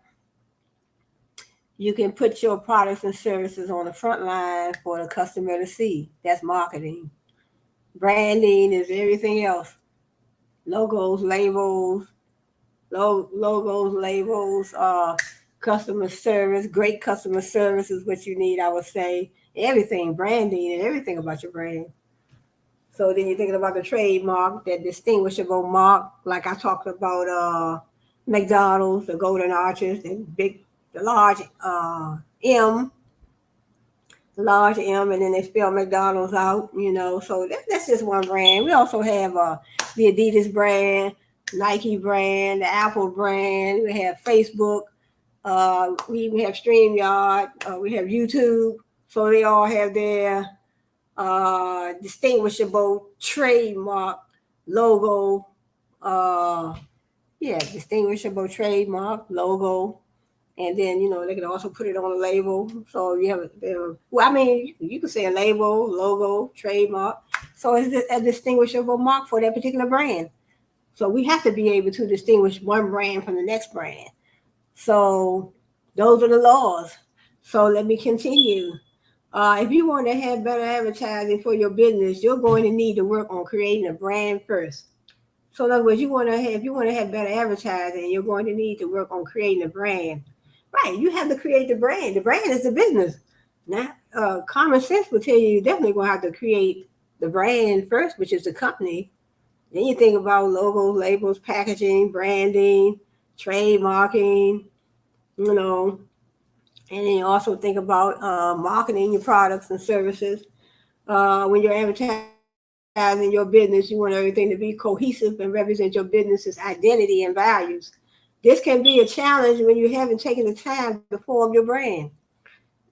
you can put your products and services on the front line for the customer to see. That's marketing. Branding is everything else. Logos, labels, customer service. Great customer service is what you need, I would say. Everything, branding and everything about your brand. So then you're thinking about the trademark, that distinguishable mark, like I talked about McDonald's, the golden arches, the large M, and then they spell McDonald's out, So that's just one brand. We also have the Adidas brand, Nike brand, the Apple brand. We have Facebook. We even have StreamYard. We have YouTube. So they all have their distinguishable trademark logo. Distinguishable trademark logo. And then, they can also put it on a label. So you have you can say a label, logo, trademark. So it's a distinguishable mark for that particular brand. So we have to be able to distinguish one brand from the next brand. So those are the laws. So let me continue. If you want to have better advertising for your business, you're going to need to work on creating a brand first. So in other words, if you want to have better advertising, you're going to need to work on creating a brand. Right, you have to create the brand. The brand is the business. Now, common sense will tell you definitely going to have to create the brand first, which is the company. Then you think about logos, labels, packaging, branding, trademarking, and then you also think about marketing your products and services. When you're advertising your business, you want everything to be cohesive and represent your business's identity and values. This can be a challenge when you haven't taken the time to form your brand.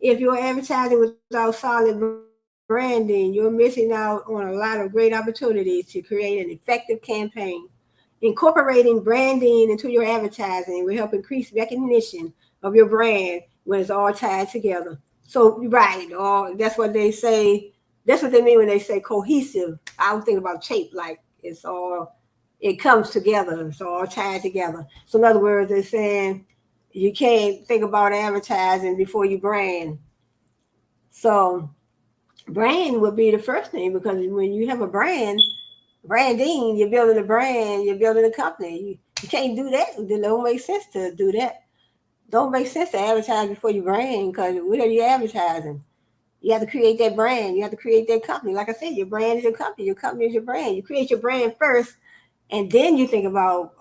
If you're advertising without solid branding, you're missing out on a lot of great opportunities to create an effective campaign. Incorporating branding into your advertising will help increase recognition of your brand when it's all tied together. So, right, that's what they say. That's what they mean when they say cohesive. I was thinking about shape, like it comes together. It's all tied together. So in other words, they're saying you can't think about advertising before you brand. So brand would be the first thing, because when you have a branding, you're building a brand, you're building a company. You can't do that. It don't make sense to do that. Don't make sense to advertise before you brand, because what are you advertising? You have to create that brand. You have to create that company. Like I said, your brand is your company. Your company is your brand. You create your brand first, and then you think about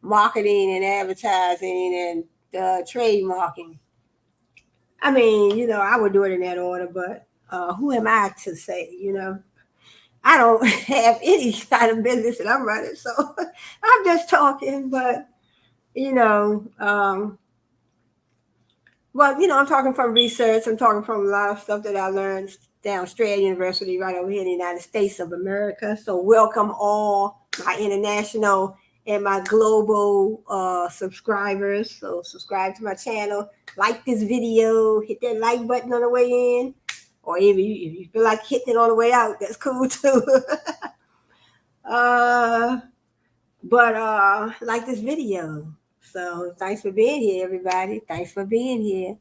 marketing and advertising and trademarking. I would do it in that order, but who am I to say, I don't have any kind of business that I'm running, so I'm just talking. But you know, well, I'm talking from research. I'm talking from a lot of stuff that I learned down Strayer University, right over here in the United States of America. So welcome all my international and my global subscribers. So subscribe to my channel, like this video, hit that like button on the way in, or if you feel like hitting it on the way out, that's cool too. uh, but like this video. So thanks for being here, everybody. Thanks for being here.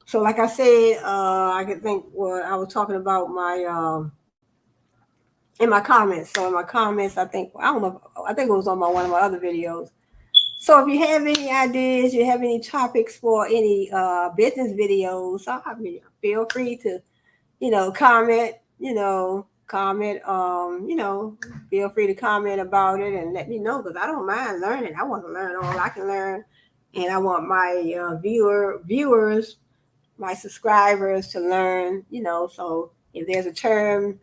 So like I said, I could think what I was talking about my in my comments. So in my comments, I don't know. I think it was on one of my other videos. So if you have any ideas, you have any topics for any business videos, I mean, feel free to comment. Comment. Feel free to comment about it and let me know because I don't mind learning. I want to learn all I can learn, and I want my viewers, my subscribers to learn. So if there's a term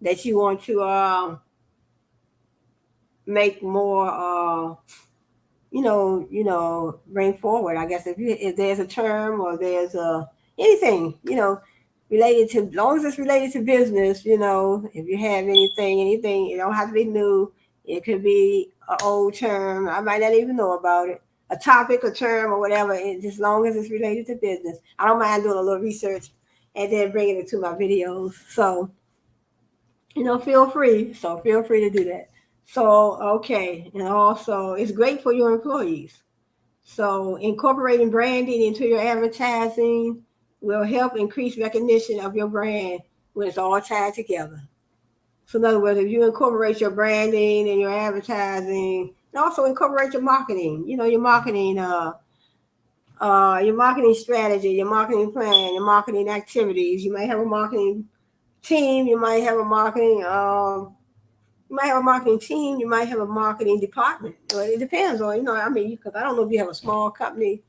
that you want to make more bring forward. I guess if there's a term or there's anything, related to, as long as it's related to business, if you have anything, it don't have to be new. It could be an old term. I might not even know about it. A topic, a term, or whatever. As long as it's related to business, I don't mind doing a little research and then bringing it to my videos. So, feel free. So feel free to do that. So, okay. And also, it's great for your employees. So, incorporating branding into your advertising will help increase recognition of your brand when it's all tied together. So, in other words, if you incorporate your branding and your advertising, and also incorporate your marketing, your marketing strategy, your marketing plan, your marketing activities. You might have a marketing team. You might have a marketing team, you might have a marketing department. Well, it depends on, because I don't know if you have a small company,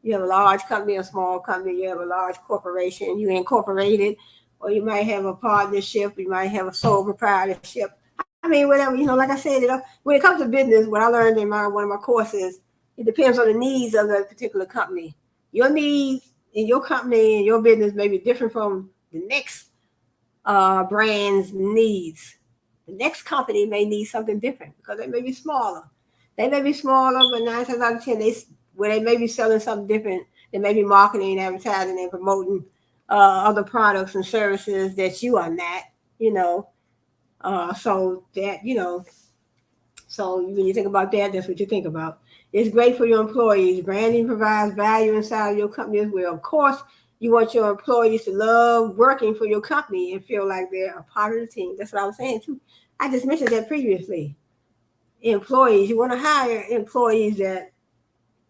you have a large company, a small company, you have a large corporation, you incorporate it, or you might have a partnership, you might have a sole proprietorship. I mean, whatever, like I said, when it comes to business, what I learned in one of my courses, it depends on the needs of the particular company. Your needs in your company and your business may be different from the next brand's needs. The next company may need something different because they may be smaller. They may be smaller, but 9 times out of 10, they may be selling something different. They may be marketing, advertising, and promoting other products and services that you are not. So that So when you think about that, that's what you think about. It's great for your employees. Branding provides value inside of your company as well. Of course, you want your employees to love working for your company and feel like they're a part of the team. That's what I was saying too. I just mentioned that previously. Employees, you want to hire employees that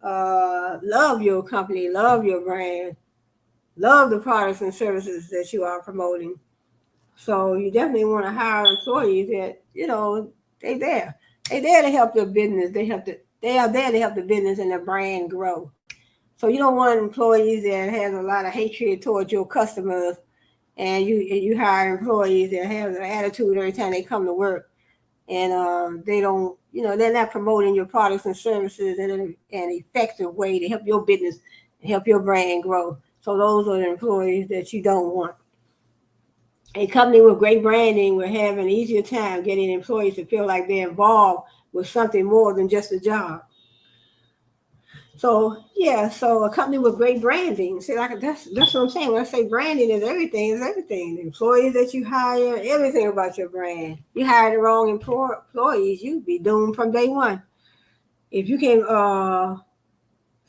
love your company, love your brand, love the products and services that you are promoting. So you definitely want to hire employees that, they're there. They're there to help your business. They are there to help the business and the brand grow. So you don't want employees that have a lot of hatred towards your customers, and you hire employees that have an attitude every time they come to work, and they don't, they're not promoting your products and services in an effective way to help your business, help your brand grow. So those are the employees that you don't want. A company with great branding will have an easier time getting employees to feel like they're involved with something more than just a job. So yeah, so a company with great branding. See, like that's what I'm saying. When I say branding is everything, it's everything. The employees that you hire, everything about your brand. You hire the wrong employees, you'd be doomed from day one. If you can,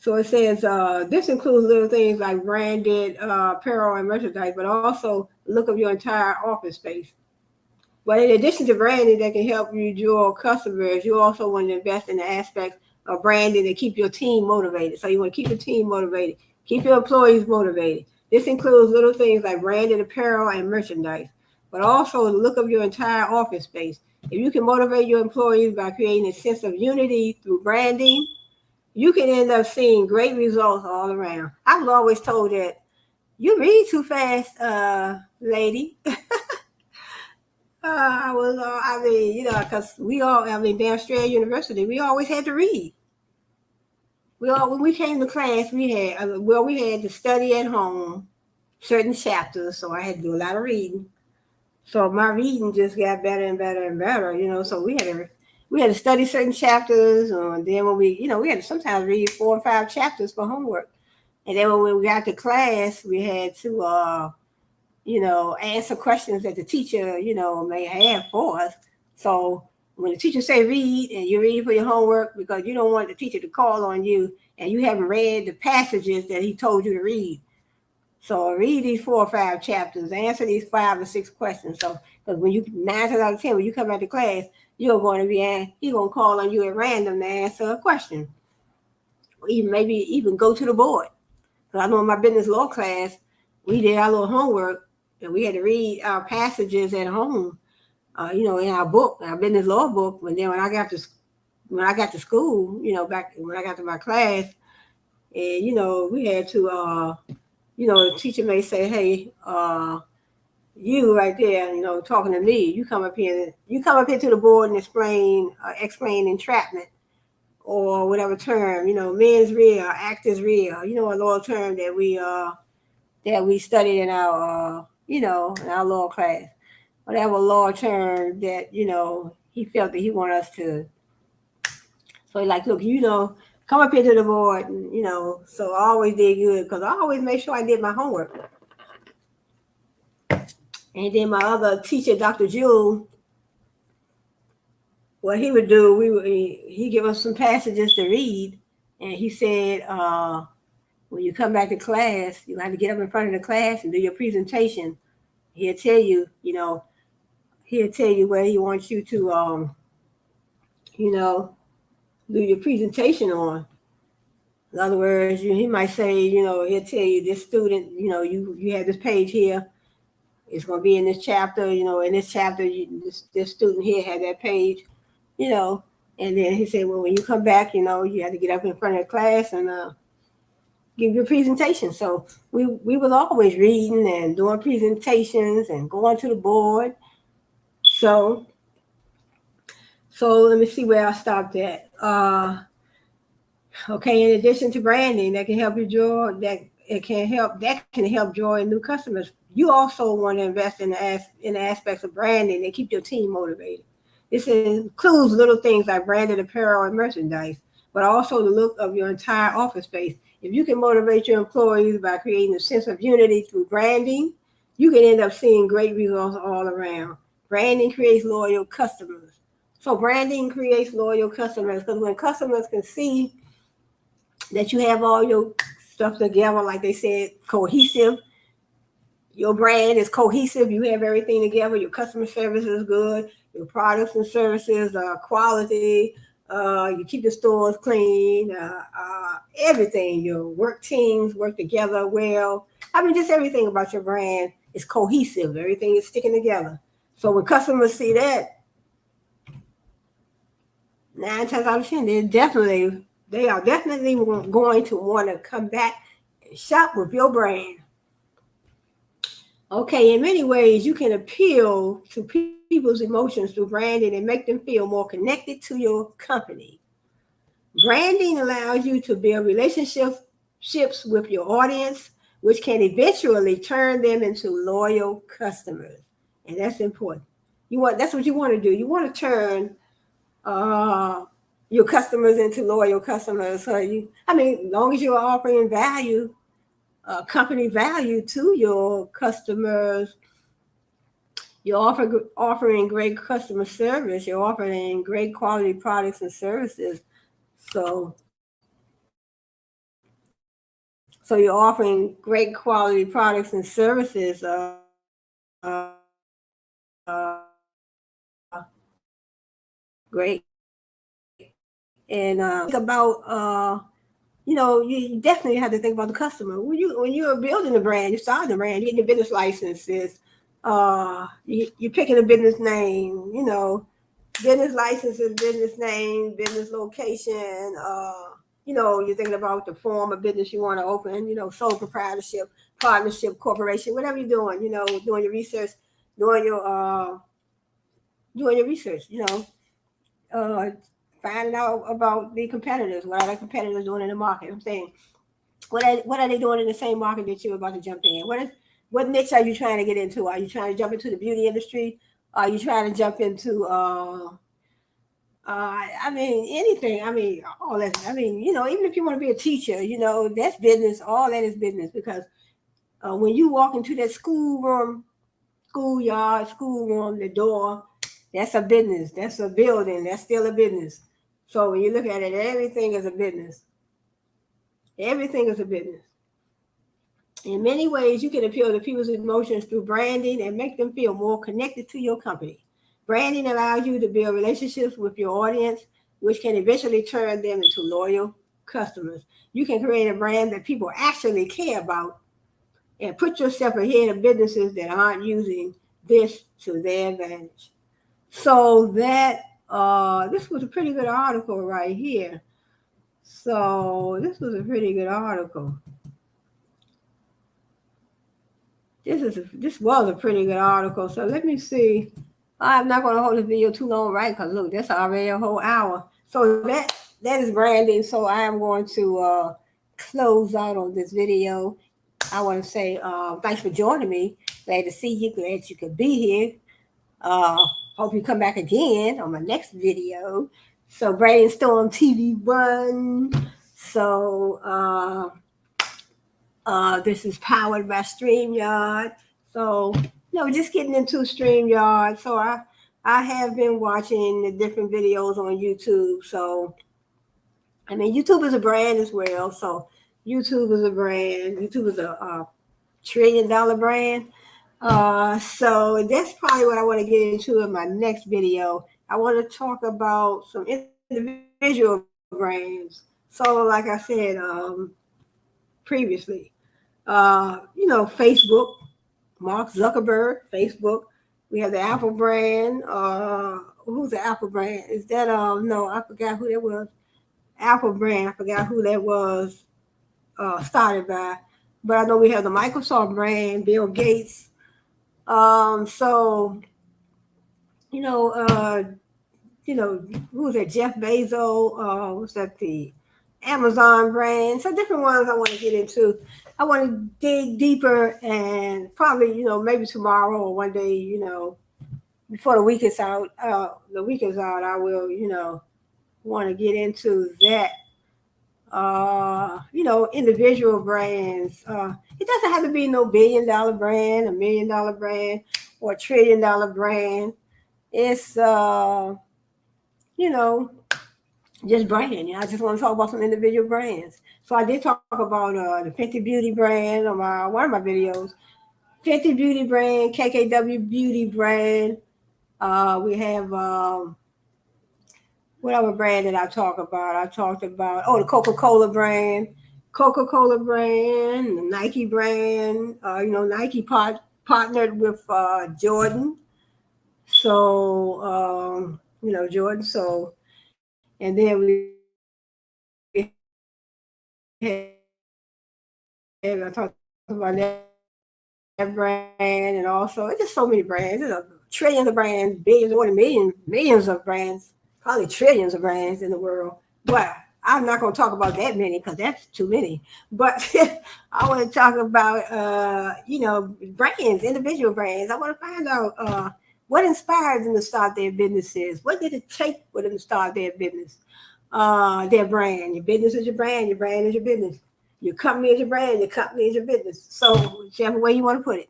so it says this includes little things like branded apparel and merchandise, but also look of your entire office space. But in addition to branding that can help you draw customers, you also want to invest in the aspects of branding to keep your team motivated. So you want to keep your team motivated, keep your employees motivated. This includes little things like branded apparel and merchandise, but also the look of your entire office space. If you can motivate your employees by creating a sense of unity through branding, you can end up seeing great results all around. I was always told that you read too fast, lady. I was, I mean, because down Strayer University, we always had to read. When we came to class, we had to study at home certain chapters, so I had to do a lot of reading. So my reading just got better and better and better, So we had to study certain chapters, and then when we had to sometimes read 4 or 5 chapters for homework, and then when we got to class, we had to answer questions that the teacher, may have for us. So when the teacher say read and you read for your homework because you don't want the teacher to call on you and you haven't read the passages that he told you to read. So read these 4 or 5 chapters, answer these 5 or 6 questions. So because when you 9 times out of 10, when you come out to class, he's gonna call on you at random to answer a question. Or even go to the board. Because I know in my business law class, we did our little homework and we had to read our passages at home, in our book, our business law book. But then when I got to school, back when I got to my class, and we had to, the teacher may say, "Hey, you right there, talking to me, you come up here to the board and explain entrapment or whatever term, mens rea, actus rea, a law term that we studied in our, in our law class. Whatever law term that, he felt that he wanted us to. So he like, look, come up here to the board, and, so I always did good because I always made sure I did my homework. And then my other teacher, Dr. Jewell, what he would do, he give us some passages to read, and he said, when you come back to class, you have to get up in front of the class and do your presentation. He'll tell you, where he wants you to, do your presentation on. In other words, he might say, he'll tell you this student, you have this page here. It's going to be in this chapter, in this chapter, this student here had that page, and then he said, well, when you come back, you have to get up in front of the class and give your presentation. So we was always reading and doing presentations and going to the board. So let me see where I stopped at. Okay, in addition to branding, that can help draw in new customers. You also want to invest in the aspects of branding and keep your team motivated. This includes little things like branded apparel and merchandise, but also the look of your entire office space. If you can motivate your employees by creating a sense of unity through branding, you can end up seeing great results all around. Branding creates loyal customers. So branding creates loyal customers because when customers can see that you have all your stuff together, like they said, cohesive. Your brand is cohesive. You have everything together. Your customer service is good. Your products and services are quality. You keep the stores clean. Everything. Your work teams work together well. I mean, just everything about your brand is cohesive. Everything is sticking together. So when customers see that, 9 times out of 10, they are definitely going to want to come back and shop with your brand. Okay, in many ways, you can appeal to people's emotions through branding and make them feel more connected to your company. Branding allows you to build relationships with your audience, which can eventually turn them into loyal customers. And that's important. That's what you want to do. You want to turn your customers into loyal customers. So as long as you're offering value, company value to your customers, you're offering great customer service. You're offering great quality products and services. So you're offering great quality products and services. Great. And think about you definitely have to think about the customer. When you're building a brand, you're starting a brand, you're getting your business licenses, you're picking a business name, business licenses, business name, business location, you're thinking about the form of business you want to open, sole proprietorship, partnership, corporation, whatever you're doing, doing your research, doing your doing your research, finding out about the competitors. What are the competitors doing in the market? I'm saying, what are they doing in the same market that you're about to jump in? What niche are you trying to get into? Are you trying to jump into the beauty industry? Are you trying to jump into I mean, anything. I mean, all that. I mean, even if you want to be a teacher, that's business. All that is business because when you walk into that schoolroom, the door, that's a business. That's a building. That's still a business. So when you look at it, everything is a business. Everything is a business. In many ways, you can appeal to people's emotions through branding and make them feel more connected to your company. Branding allows you to build relationships with your audience, which can eventually turn them into loyal customers. You can create a brand that people actually care about and put yourself ahead of businesses that aren't using this to their advantage. So that this was a pretty good article right here. So this was a pretty good article. This was a pretty good article. So let me see. I'm not going to hold the video too long, right? Because look, that's already a whole hour. So that is branding. So I am going to close out on this video. I want to say thanks for joining me. Glad to see you. Glad you could be here. Hope you come back again on my next video. So Brainstorm TV1. So this is powered by StreamYard. So just getting into StreamYard. So I have been watching the different videos on YouTube. So I mean, YouTube is a brand as well. So YouTube is a brand. YouTube is a $1 trillion brand. So that's probably what I want to get into in my next video. I want to talk about some individual brands. So like I said previously, Facebook, Mark Zuckerberg, Facebook. We have the Apple brand. Who's the Apple brand? Is that no, I forgot who that was. Apple brand, I forgot who that was started by. But I know we have the Microsoft brand, Bill Gates. So who's that? Jeff Bezos. What's that? The Amazon brand. So different ones I want to get into. I want to dig deeper and probably, maybe tomorrow or one day, before the week is out. I will, want to get into that. Individual brands. It doesn't have to be no $1 billion brand, $1 million brand, or $1 trillion brand. It's just brand. I just want to talk about some individual brands. So I did talk about the Fenty Beauty brand on one of my videos. Fenty Beauty brand, KKW Beauty brand. We have what other brand did I talk about? I talked about the Coca-Cola brand, the Nike brand. Nike partnered with Jordan. So Jordan. So and then we I talked about that brand, and also it's just so many brands. There's trillions of brands, billions, more than millions of brands, probably trillions of brands in the world. But I'm not going to talk about that many because that's too many. But I want to talk about brands, individual brands. I want to find out what inspired them to start their businesses. What did it take for them to start their business? Their brand. Your business is your brand. Your brand is your business. Your company is your brand. Your company is your business. So whichever way you want to put it.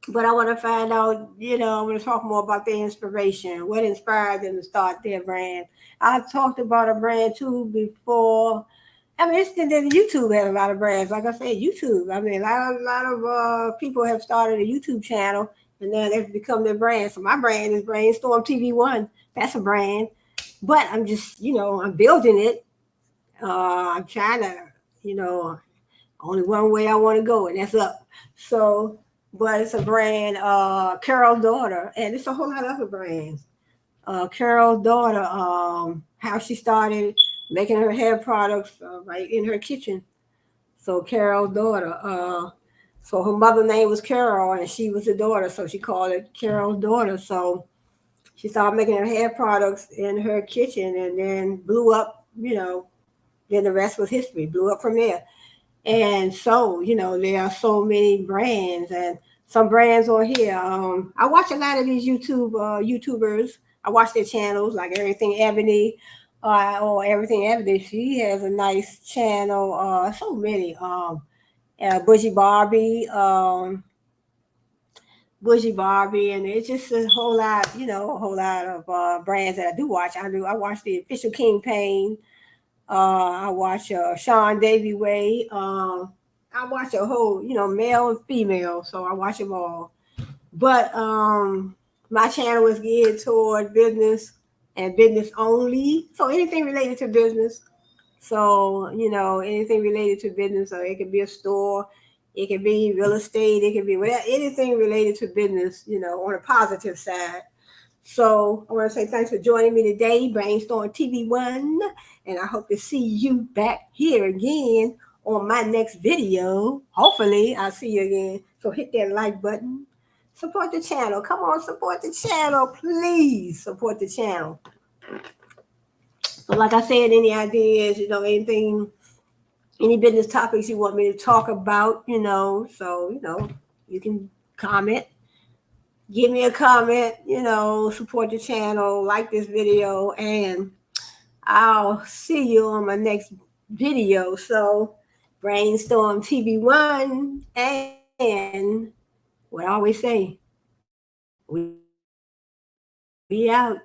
But I want to find out, I want to talk more about their inspiration. What inspired them to start their brand? I've talked about a brand too before. I mean, YouTube had a lot of brands. Like I said, YouTube. I mean, a lot of people have started a YouTube channel, and then they've become their brand. So my brand is Brainstorm TV1. That's a brand. But I'm just, I'm building it. I'm trying to, only one way I want to go, and that's up. So, but it's a brand, Carol's Daughter, and it's a whole lot of other brands. Carol's Daughter, how she started making her hair products right in her kitchen. So Carol's Daughter. So her mother name was Carol, and she was the daughter, so she called it Carol's Daughter. So She started making her hair products in her kitchen and then blew up, then the rest was history, blew up from there. And so, there are so many brands and some brands on here. I watch a lot of these YouTubers. I watch their channels like Everything Ebony, or Everything Ebony. She has a nice channel. So many. Bushy Barbie. Bushy Barbie, and it's just a whole lot, a whole lot of brands that I do watch. I watch the Official King Pain. I watch Sean Davy Way. I watch a whole, male and female, so I watch them all. But my channel is geared toward business and business only. So anything related to business. So, anything related to business, so it could be a store, it could be real estate, it could be whatever, anything related to business, on a positive side. So I want to say thanks for joining me today, Brainstorm TV1, and I hope to see you back here again on my next video. Hopefully, I'll see you again. So hit that like button. Support the channel. Come on, support the channel. Please support the channel. So like I said, any ideas, anything, any business topics you want me to talk about, so, you can comment. Give me a comment, support the channel, like this video, and I'll see you on my next video. So, Brainstorm TV1, and what I always say, we out.